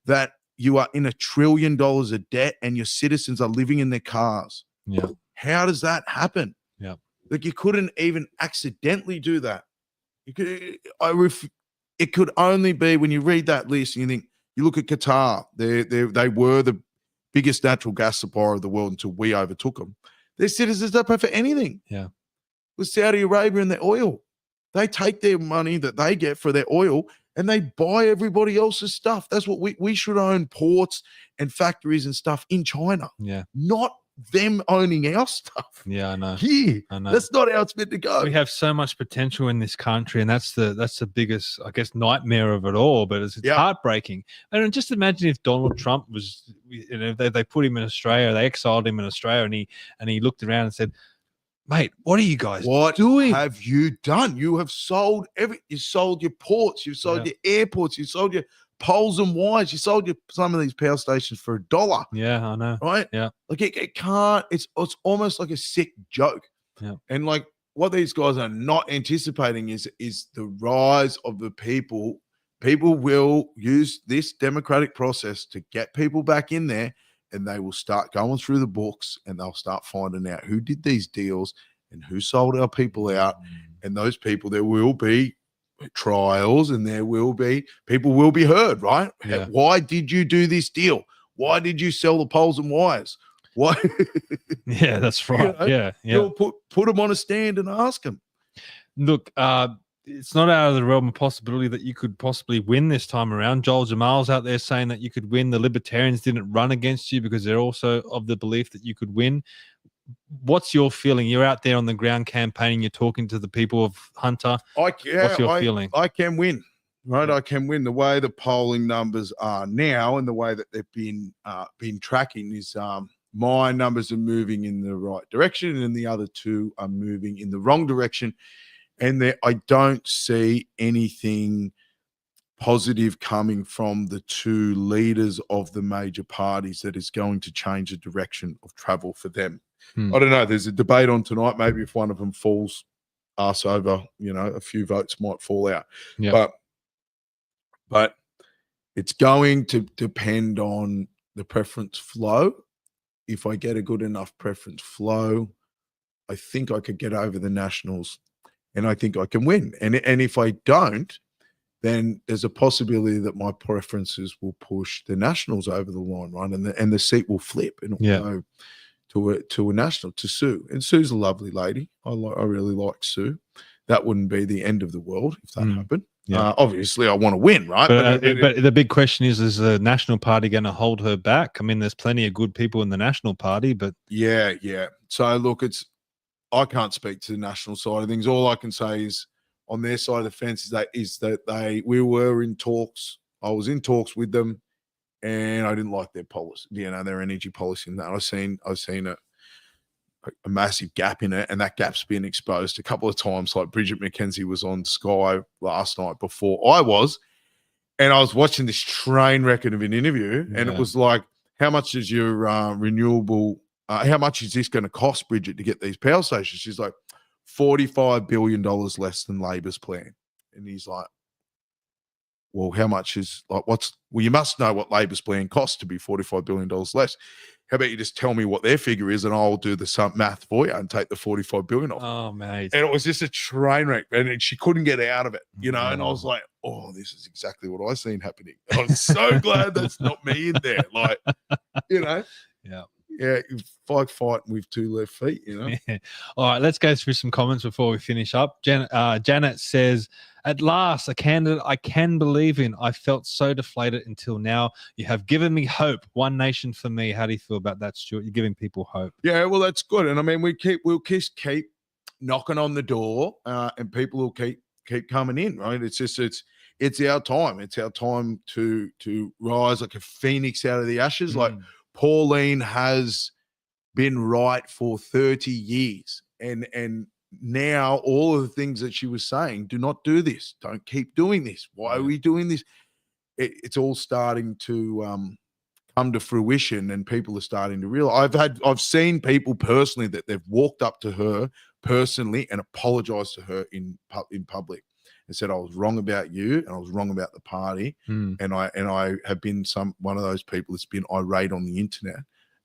that you are in $1 trillion of debt and your citizens are living in their cars? Yeah. How does that happen? Yeah. Like, you couldn't even accidentally do that. It could only be when you read that list and you think, you look at Qatar, they were the biggest natural gas supplier of the world until we overtook them. Their citizens don't pay for anything. Yeah. With Saudi Arabia and their oil, they take their money that they get for their oil and they buy everybody else's stuff. That's what we should own ports and factories and stuff in China. Yeah. Not them owning our stuff. Yeah, I know. Yeah. I know. That's not how it's meant to go. We have so much potential in this country, and that's the biggest, I guess, nightmare of it all. But it's heartbreaking. And just imagine if Donald Trump was, they put him in Australia, they exiled him in Australia, and he looked around and said, "Mate, what are you guys doing? What have you done? You have sold you sold your ports, you sold your airports, you sold your poles and wires, you sold some of these power stations for $1. Yeah, I know. Right? Yeah. Like, it can't, it's almost like a sick joke. Yeah. And like, what these guys are not anticipating is the rise of the people. People will use this democratic process to get people back in there, and they will start going through the books and they'll start finding out who did these deals and who sold our people out. And those people, there will be trials and people will be heard, right? Yeah. Why did you do this deal? Why did you sell the poles and wires? Why? Yeah, that's right. Yeah. You'll put them on a stand and ask them. Look, it's not out of the realm of possibility that you could possibly win this time around. Joel Jamal's out there saying that you could win. The Libertarians didn't run against you because they're also of the belief that you could win. What's your feeling? You're out there on the ground campaigning. You're talking to the people of Hunter. What's your feeling? I can win, right? I can win. The way the polling numbers are now and the way that they've been tracking is my numbers are moving in the right direction and the other two are moving in the wrong direction. And I don't see anything positive coming from the two leaders of the major parties that is going to change the direction of travel for them. I don't know. There's a debate on tonight. Maybe if one of them falls us over, a few votes might fall out. Yeah. But it's going to depend on the preference flow. If I get a good enough preference flow, I think I could get over the Nationals, and I think I can win. And if I don't, then there's a possibility that my preferences will push the Nationals over the line, right? And the seat will flip and it'll go to a National, to Sue. And Sue's a lovely lady. I really like Sue. That wouldn't be the end of the world if that happened. Yeah. Obviously, I want to win, right? But the big question is the National Party going to hold her back? I mean, there's plenty of good people in the National Party, but yeah. So look, I can't speak to the national side of things. All I can say is on their side of the fence is that we were in talks. I was in talks with them, and I didn't like their policy, their energy policy. And that I've seen a massive gap in it, and that gap's been exposed a couple of times. Like Bridget McKenzie was on Sky last night before I was, and I was watching this train wreck of an interview, and it was like, how much is your renewable? How much is this going to cost, Bridget, to get these power stations? She's like, $45 billion less than Labor's plan. And he's like, well, how much is you must know what Labor's plan costs to be $45 billion less. How about you just tell me what their figure is and I'll do the math for you and take the $45 billion off. Oh, mate. And it was just a train wreck, and she couldn't get out of it, and I was like, oh, this is exactly what I seen happening. I was so glad that's not me in there. Like, Yeah. Yeah, fighting with two left feet, Yeah. All right, let's go through some comments before we finish up. Janet says, at last, a candidate I can believe in. I felt so deflated until now. You have given me hope. One nation for me. How do you feel about that, Stuart? You're giving people hope. Yeah, well, that's good. And I mean, we'll keep knocking on the door, and people will keep coming in, right? It's our time. It's our time to rise like a phoenix out of the ashes. Like Pauline has been right for 30 years. And now all of the things that she was saying, do not do this. Don't keep doing this. Why are we doing this? It's all starting to come to fruition, and people are starting to realize. I've seen people personally that they've walked up to her personally and apologized to her in public and said, I was wrong about you and I was wrong about the party. And I have been one of those people that's been irate on the internet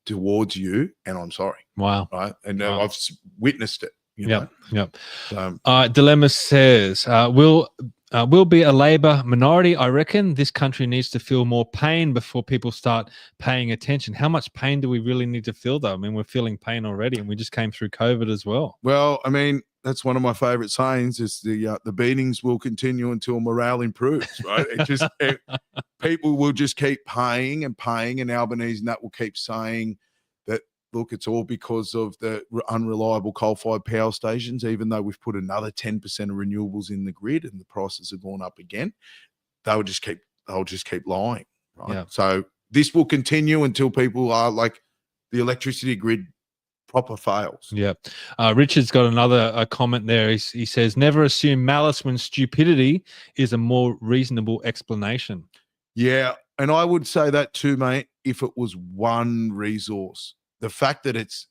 towards you, and I'm sorry. Wow. Right. And I've witnessed it. Yep. Dilemma says, will be a Labor minority. I reckon this country needs to feel more pain before people start paying attention. How much pain do we really need to feel, though? I mean, we're feeling pain already, and we just came through COVID as well. Well, I mean, that's one of my favorite sayings is the beatings will continue until morale improves, right? People will just keep paying, and Albanese and that will keep saying that, look, it's all because of the unreliable coal-fired power stations, even though we've put another 10% of renewables in the grid and the prices have gone up again. They'll just keep lying, right? Yeah. So this will continue until people are like the electricity grid proper fails. Yeah. Richard's got another comment there. He says, never assume malice when stupidity is a more reasonable explanation. Yeah. And I would say that too, mate, if it was one resource. The fact that it's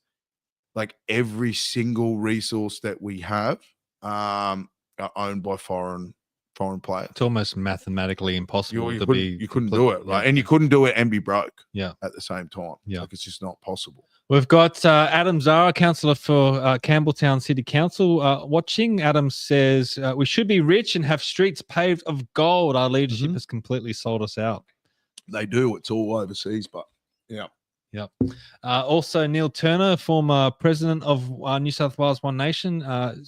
like every single resource that we have are owned by foreign players. It's almost mathematically impossible you couldn't do it, right? And you couldn't do it and be broke at the same time. Yeah. Like, it's just not possible. We've got Adam Zara, councillor for Campbelltown City Council, watching. Adam says, we should be rich and have streets paved of gold. Our leadership has completely sold us out. They do. It's all overseas, but yeah. Yep. Also, Neil Turner, former president of New South Wales One Nation,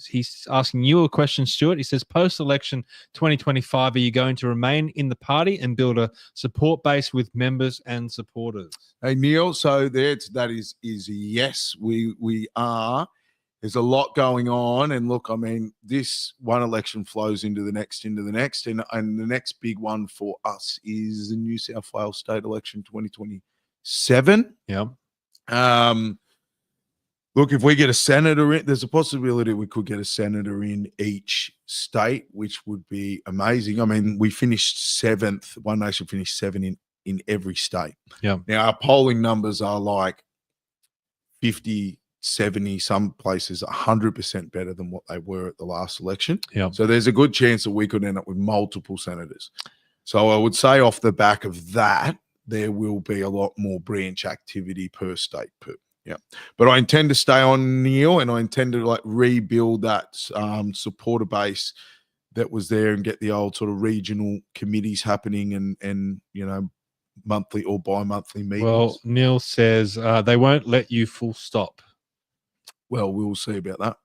he's asking you a question, Stuart. He says, post-election 2025, are you going to remain in the party and build a support base with members and supporters? Hey, Neil, so that is yes, we are. There's a lot going on. And look, I mean, this one election flows into the next. And the next big one for us is the New South Wales state election 2027. Yeah. Look, if we get a senator in, there's a possibility we could get a senator in each state, which would be amazing. I mean, we finished 7th. One Nation finished 7 in every state. Yeah. Now, our polling numbers are like 50, 70, some places 100% better than what they were at the last election. Yeah. So there's a good chance that we could end up with multiple senators. So I would say off the back of that, there will be a lot more branch activity per state. Yeah. But I intend to stay on, Neil, and I intend to like rebuild that supporter base that was there and get the old sort of regional committees happening and you know, monthly or bi-monthly meetings. Well, Neil says they won't let you full stop. Well, we'll see about that.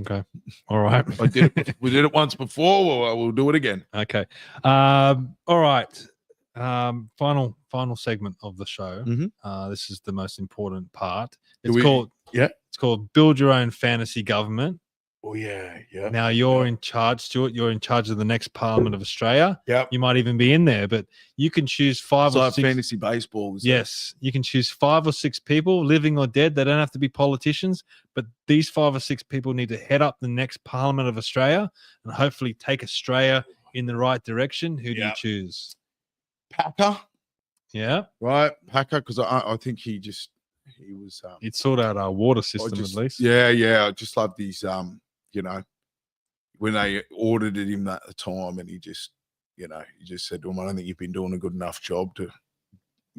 Okay. All right. We did it once before. We'll do it again. Okay. All right. Final segment of the show. This is the most important part. It's called Build Your Own Fantasy Government. Oh yeah. Now you're in charge, Stuart. You're in charge of the next Parliament of Australia. Yeah. You might even be in there, but you can choose 5 or 6 fantasy baseball. Yes, you can choose 5 or 6 people, living or dead. They don't have to be politicians, but these 5 or 6 people need to head up the next Parliament of Australia and hopefully take Australia in the right direction. Who do you choose? Packer. Yeah. Right. Packer, because I think he was he'd sort out our water system at least. Yeah. I just love these you know, when they audited him at the time and he just said to him, I don't think you've been doing a good enough job to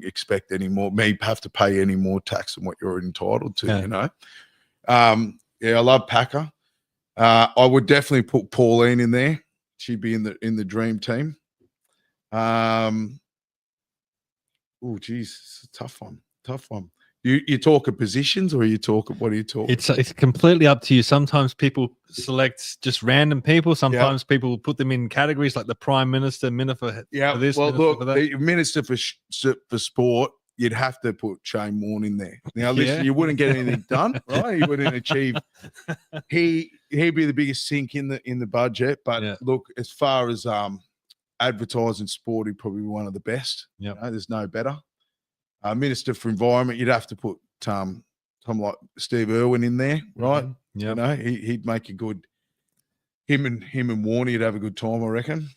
expect any more, have to pay any more tax than what you're entitled to, you know. I love Packer. I would definitely put Pauline in there. She'd be in the dream team. Oh geez, it's a tough one. You talk of positions, or what are you talking? It's completely up to you. Sometimes people select just random people. Sometimes people put them in categories like the Prime Minister, Minister for this. Well, Minister look, for that. the Minister for Sport, you'd have to put Shane Warne in there. Now, listen, you wouldn't get anything done, right? You wouldn't achieve. He'd be the biggest sink in the budget. But look, as far as advertising sport, he'd probably be one of the best. Yeah, you know, there's no better. Minister for Environment, you'd have to put someone like Steve Irwin in there, right? Yeah, you know, he'd make a good. Him and Warne, you'd have a good time, I reckon.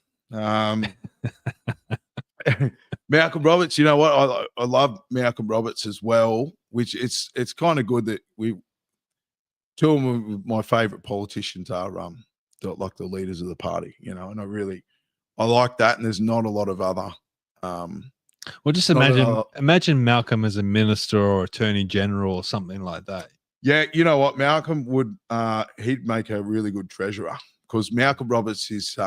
Malcolm Roberts, you know what? I love Malcolm Roberts as well. Which it's kind of good that two of my favourite politicians are like the leaders of the party, you know, and I like that. And there's not a lot of other. Well, just imagine Malcolm as a minister or attorney general or something like that. Yeah, you know what? Malcolm would he'd make a really good treasurer, because Malcolm Roberts is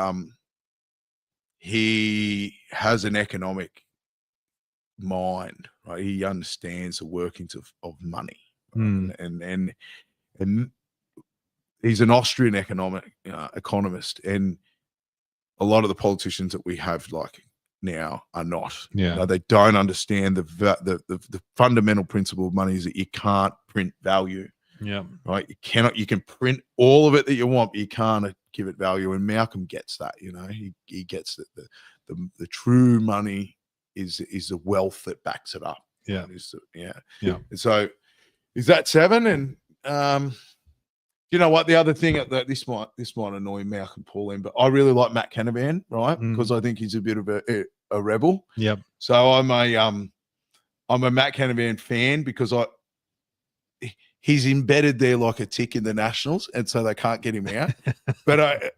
he has an economic mind, right? He understands the workings of money, and he's an Austrian economist, and a lot of the politicians that we have like now are not. Yeah, you know, they don't understand the fundamental principle of money is that you can't print value. Yeah, right. You can print all of it that you want, but you can't give it value. And Malcolm gets that. You know, he gets that the true money is the wealth that backs it up. Yeah, And so is that 7? And you know what? The other thing that this might annoy Malcolm Pauline, but I really like Matt Canavan, right? Because I think he's a bit of a rebel. Yep. So I'm a Matt Canavan fan, because he's embedded there like a tick in the Nationals, and so they can't get him out. But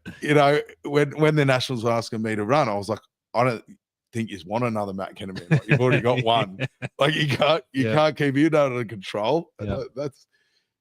when the Nationals were asking me to run, I was like, I don't think you want another Matt Canavan. Like, you've already got one. Like you can't keep you under control. Yeah. That's.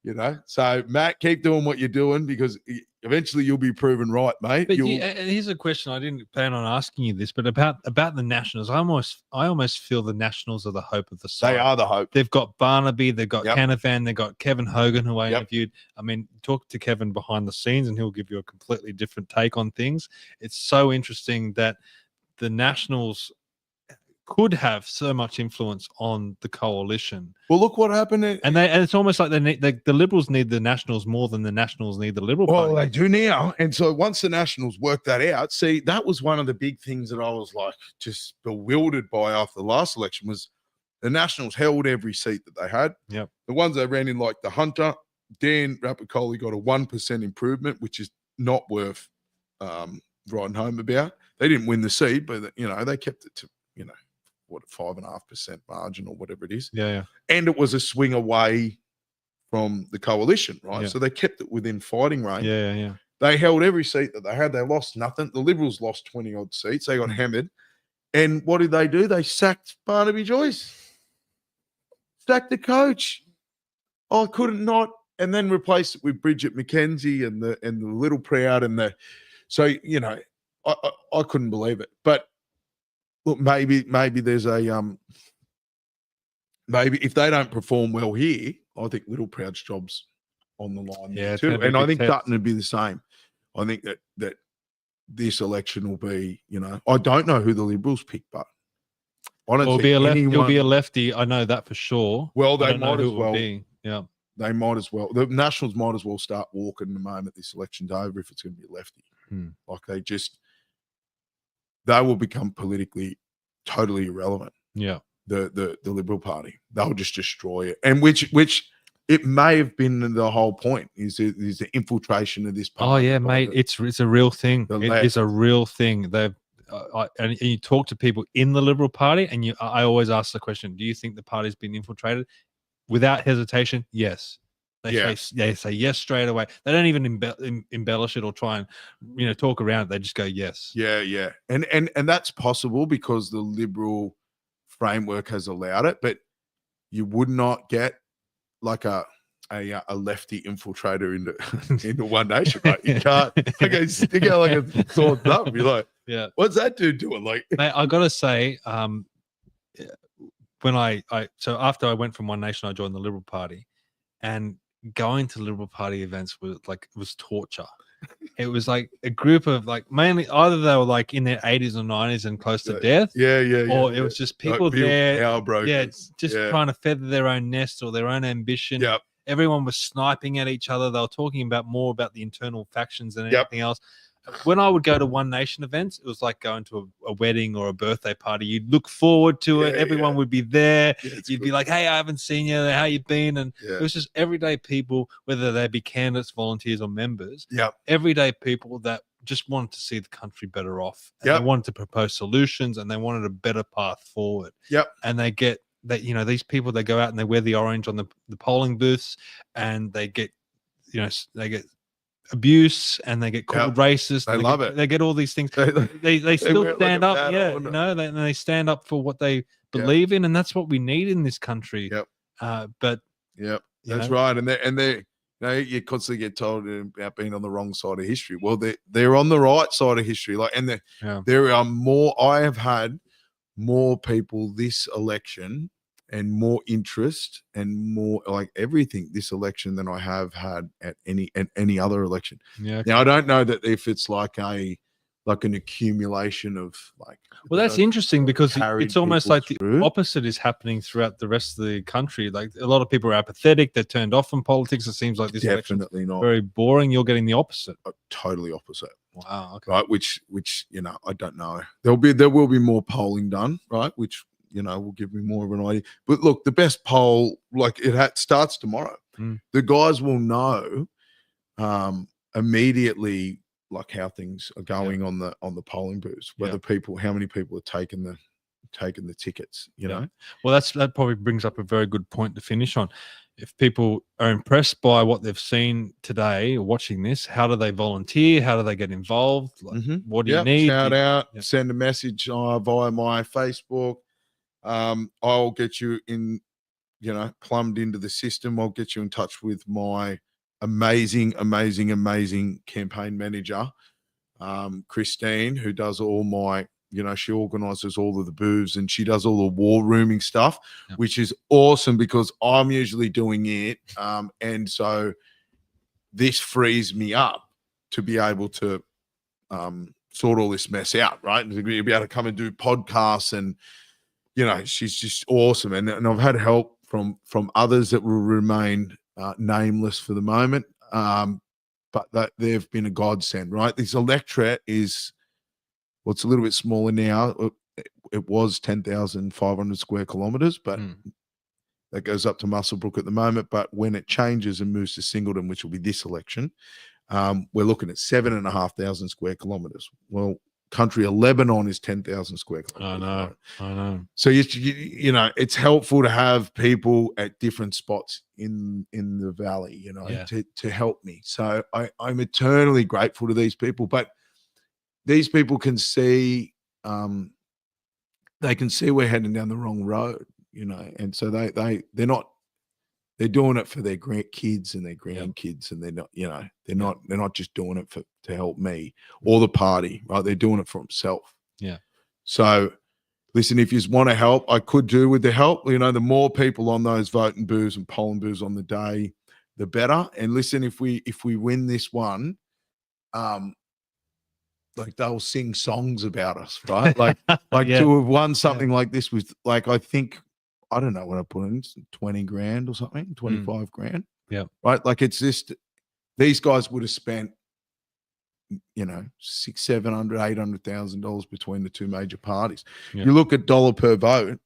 You know, so Matt, keep doing what you're doing, because eventually you'll be proven right, mate. But here's a question I didn't plan on asking you this, but about the Nationals, I almost feel the Nationals are the hope of the side. They are the hope. They've got Barnaby, they've got Canavan, they've got Kevin Hogan, who I interviewed. I mean, talk to Kevin behind the scenes, and he'll give you a completely different take on things. It's so interesting that the Nationals could have so much influence on the coalition. Well, look what happened. And it's almost like the Liberals need the Nationals more than the Nationals need the Liberal Party. Well, they do now. And so once the Nationals work that out, see, that was one of the big things that I was like just bewildered by after the last election, was the Nationals held every seat that they had. Yep. The ones they ran in, like the Hunter Dan Rapicoli got a 1% improvement, which is not worth writing home about. They didn't win the seat, but they kept it to 5.5% margin or whatever it is. Yeah. And it was a swing away from the coalition, right? Yeah. So they kept it within fighting range. Yeah. They held every seat that they had. They lost nothing. The Liberals lost 20 odd seats. They got hammered. And what did they do? They sacked Barnaby Joyce. Sacked the coach. I couldn't not, and then replaced it with Bridget McKenzie and the Little Proud and the. So I couldn't believe it. But look, maybe there's a maybe if they don't perform well here, I think Little Proud's job's on the line there too. And I think Dutton would be the same. I think that this election will be, I don't know who the Liberals pick, but I don't It'll be a lefty. I know that for sure. Well, they might as well. Yeah. They might as well. The Nationals might as well start walking the moment this election's over if it's going to be a lefty. Like they will become politically totally irrelevant. Yeah. The Liberal Party. They'll just destroy it. And which it may have been the whole point is the infiltration of this party. Oh yeah, mate. It's a real thing. It is a real thing. They've and you talk to people in the Liberal Party, and I always ask the question: do you think the party's been infiltrated? Without hesitation, yes. They say yes straight away. They don't even embellish it or try and talk around it. They just go yes. Yeah. And that's possible because the Liberal framework has allowed it, but you would not get like a lefty infiltrator into One Nation, right? You can't stick out like a sore thumb. You're like, yeah, what's that dude doing? Like, mate, I gotta say, when so after I went from One Nation, I joined the Liberal Party, and going to Liberal Party events was torture. It was like a group of mainly either they were like in their 80s or 90s and close to death, or it was just people there, trying to feather their own nest or their own ambition. Yep. Everyone was sniping at each other. They were talking more about the internal factions than anything else. When I would go to One Nation events, it was like going to a wedding or a birthday party. You'd look forward to it. Everyone would be there. You'd be like, hey, I haven't seen you. How you been? And it was just everyday people, whether they be candidates, volunteers, or members. Yeah, everyday people that just wanted to see the country better off. And they wanted to propose solutions, and they wanted a better path forward. Yep. And they get that, these people, they go out and they wear the orange on the polling booths, and they get, they get abuse, and they get called racist. They love it. They get all these things. They still stand up. They stand up for what they believe in, and that's what we need in this country. But that's right. And they you constantly get told about being on the wrong side of history. Well, they're on the right side of history. There are more. I have had more people this election and more interest and more everything this election than I have had at any other election. Yeah. Now I don't know that if it's like an accumulation of well, that's interesting because it's almost like the opposite is happening throughout the rest of the country. Like a lot of people are apathetic, they're turned off from politics. It seems like this election is very boring. You're getting the opposite. Totally opposite. Wow. Okay. Right. Which I don't know. There will be more polling done, right? Which will give me more of an idea. But look, the best poll, starts tomorrow. The guys will know immediately how things are going on the polling booths, how many people are taking the tickets, know. Well, that probably brings up a very good point to finish on. If people are impressed by what they've seen today or watching this, how do they volunteer? How do they get involved? What do you need? Shout out, send a message via my Facebook. I'll get you in, plumbed into the system. I'll get you in touch with my amazing campaign manager, Christine, who does all my, she organizes all of the booths and she does all the war rooming stuff, which is awesome because I'm usually doing it. And so this frees me up to be able to sort all this mess out, right? And to be able to come and do podcasts and, she's just awesome. And I've had help from others that will remain nameless for the moment. But that they've been a godsend, right? This electorate is, it's a little bit smaller now. It was 10,500 square kilometers, but that goes up to Muswellbrook at the moment. But when it changes and moves to Singleton, which will be this election, we're looking at 7,500 square kilometres. Well, country of Lebanon is 10,000 square kilometres. I know. So you know, it's helpful to have people at different spots in the valley, you know, to help me. So I'm eternally grateful to these people. But these people can see, they can see we're heading down the wrong road, you know, and so they're doing it for their kids and their grandkids, and they're not, you know, they're not just doing it to help me or the party, right? They're doing it for themselves. Yeah. So listen, if you want to help, I could do with the help. You know, the more people on those voting booths and polling booths on the day, the better. And listen, if we win this one, like they'll sing songs about us, right? Like to have won something like this with, like, I think, I don't know what I put in, 20 grand or something, 25 grand. Yeah. Right. Like, it's just, these guys would have spent, you know, $600,000, $700,000, $800,000 between the two major parties. Yeah. You look at dollar per vote,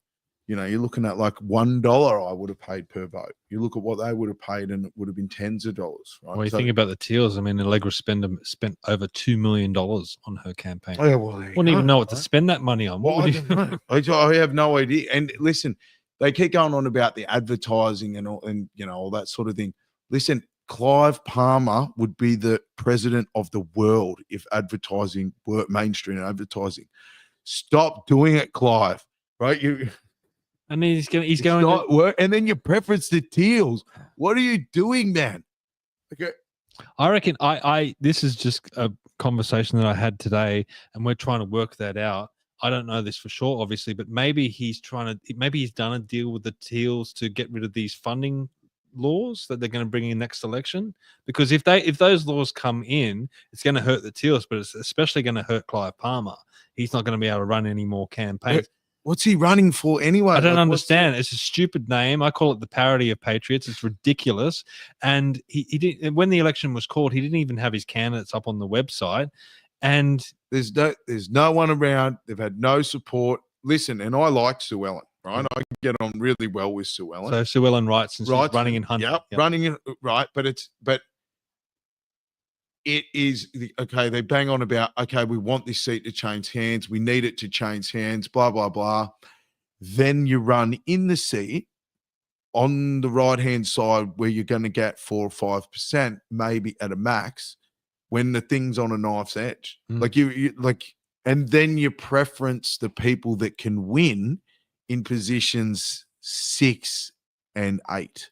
you know, you're looking at like $1 I would have paid per vote. You look at what they would have paid, and it would have been tens of dollars. Right. Well, you think about the Teals. I mean, Allegra spent over $2 million on her campaign. Oh, yeah, well, wouldn't even know what to spend that money on. Well, I don't know. I have no idea. And listen, they keep going on about the advertising and all, and you know, all that sort of thing. Listen, Clive Palmer would be the president of the world if advertising were mainstream advertising. Stop doing it, Clive. Right? And he's going to work, and then you preference the Teals. What are you doing, man? Okay. I reckon this is just a conversation that I had today, and we're trying to work that out. I don't know this for sure, obviously, but maybe he's done a deal with the Teals to get rid of these funding laws that they're going to bring in next election. Because if those laws come in, it's going to hurt the Teals, but it's especially going to hurt Clive Palmer. He's not going to be able to run any more campaigns. What's he running for anyway? I don't understand. It's a stupid name. I call it the parody of Patriots. It's ridiculous. And he did, when the election was called, he didn't even have his candidates up on the website. And there's no one around. They've had no support. Listen, and I like Sue Ellen, right? I get on really well with Sue Ellen. So Sue Ellen writes, and she's running in Hunter. Yep, running in, right. But it is, okay, they bang on about, okay, we want this seat to change hands. We need it to change hands, blah, blah, blah. Then you run in the seat on the right-hand side where you're going to get 4 or 5%, maybe at a max, when the thing's on a knife's edge. Like you and then you preference the people that can win in positions 6 and 8.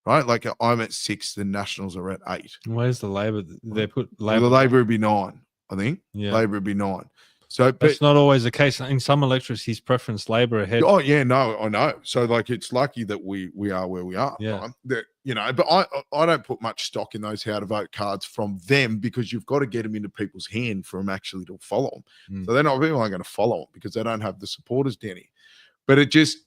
Right? Like I'm at 6, the Nationals are at 8. Where's the Labor? They put Labor. The Labor would be 9, I think. Yeah. Labor would be 9. So that's not always the case. In some electorates, he's preferenced Labor ahead. Oh yeah, no, I know. So like, it's lucky that we are where we are. Yeah. Right? That, you know, but I don't put much stock in those how to vote cards from them, because you've got to get them into people's hand for them actually to follow them. So they're not people aren't going to follow them because they don't have the supporters, Danny. But it just,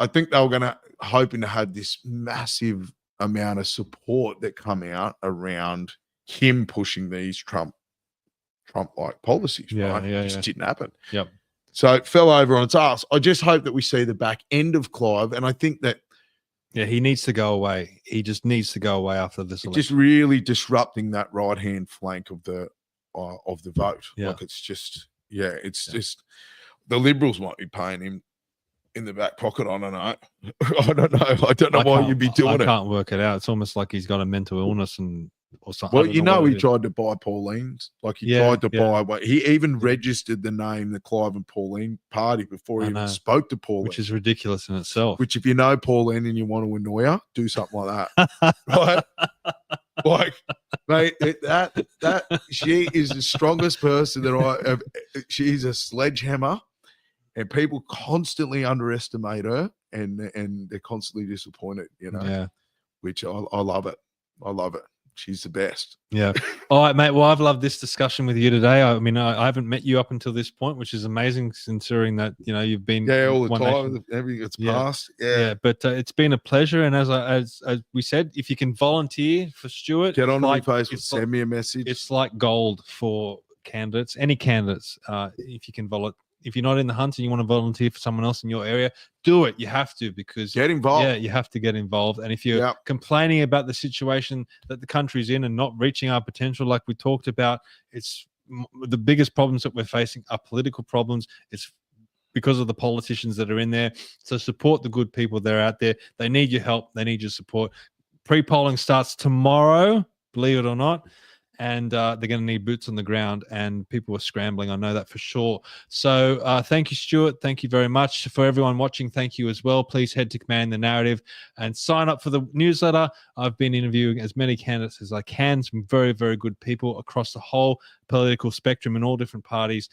I think they were hoping to have this massive amount of support that come out around him pushing these Trump-like policies. Right? It just didn't happen. Yep. So it fell over on its ass. I just hope that we see the back end of Clive, and I think that he needs to go away. He just needs to go away after this election. Just really disrupting that right-hand flank of the vote. Yeah. Like, it's just, just the Liberals might be paying him in the back pocket. I don't know. I don't know why you'd be doing it. I can't work it out. It's almost like he's got a mental illness or something. Well, you know, he tried to buy Pauline's. Like, he tried to buy. He even registered the name, the Clive and Pauline Party, before he even spoke to Pauline, which is ridiculous in itself. Which, if you know Pauline and you want to annoy her, do something like that, right? Like, mate, that she is the strongest person that I have. She's a sledgehammer. And people constantly underestimate her, and they're constantly disappointed, you know. Yeah. Which I love it. I love it. She's the best. Yeah. All right, mate. Well, I've loved this discussion with you today. I mean, I haven't met you up until this point, which is amazing, considering that, you know, you've been all the time. Everything gets passed. Yeah. But it's been a pleasure. And as we said, if you can volunteer for Stuart, get on my Facebook, send me a message. It's like gold for candidates, any candidates. If you can if you're not in the hunt and you want to volunteer for someone else in your area, do it. You have to, because Get involved. Yeah, you have to get involved. And if you're complaining about the situation that the country's in and not reaching our potential, like we talked about, it's the biggest problems that we're facing are political problems. It's because of the politicians that are in there. So support the good people that are out there. They need your help. They need your support. Pre-polling starts tomorrow, believe it or not. And they're going to need boots on the ground, and people are scrambling. I know that for sure. So thank you, Stuart. Thank you very much. For everyone watching, thank you as well. Please head to Command the Narrative and sign up for the newsletter. I've been interviewing as many candidates as I can, some very, very good people across the whole political spectrum in all different parties,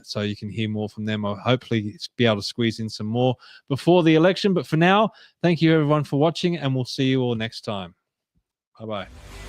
so you can hear more from them. I'll hopefully be able to squeeze in some more before the election. But for now, thank you, everyone, for watching, and we'll see you all next time. Bye-bye.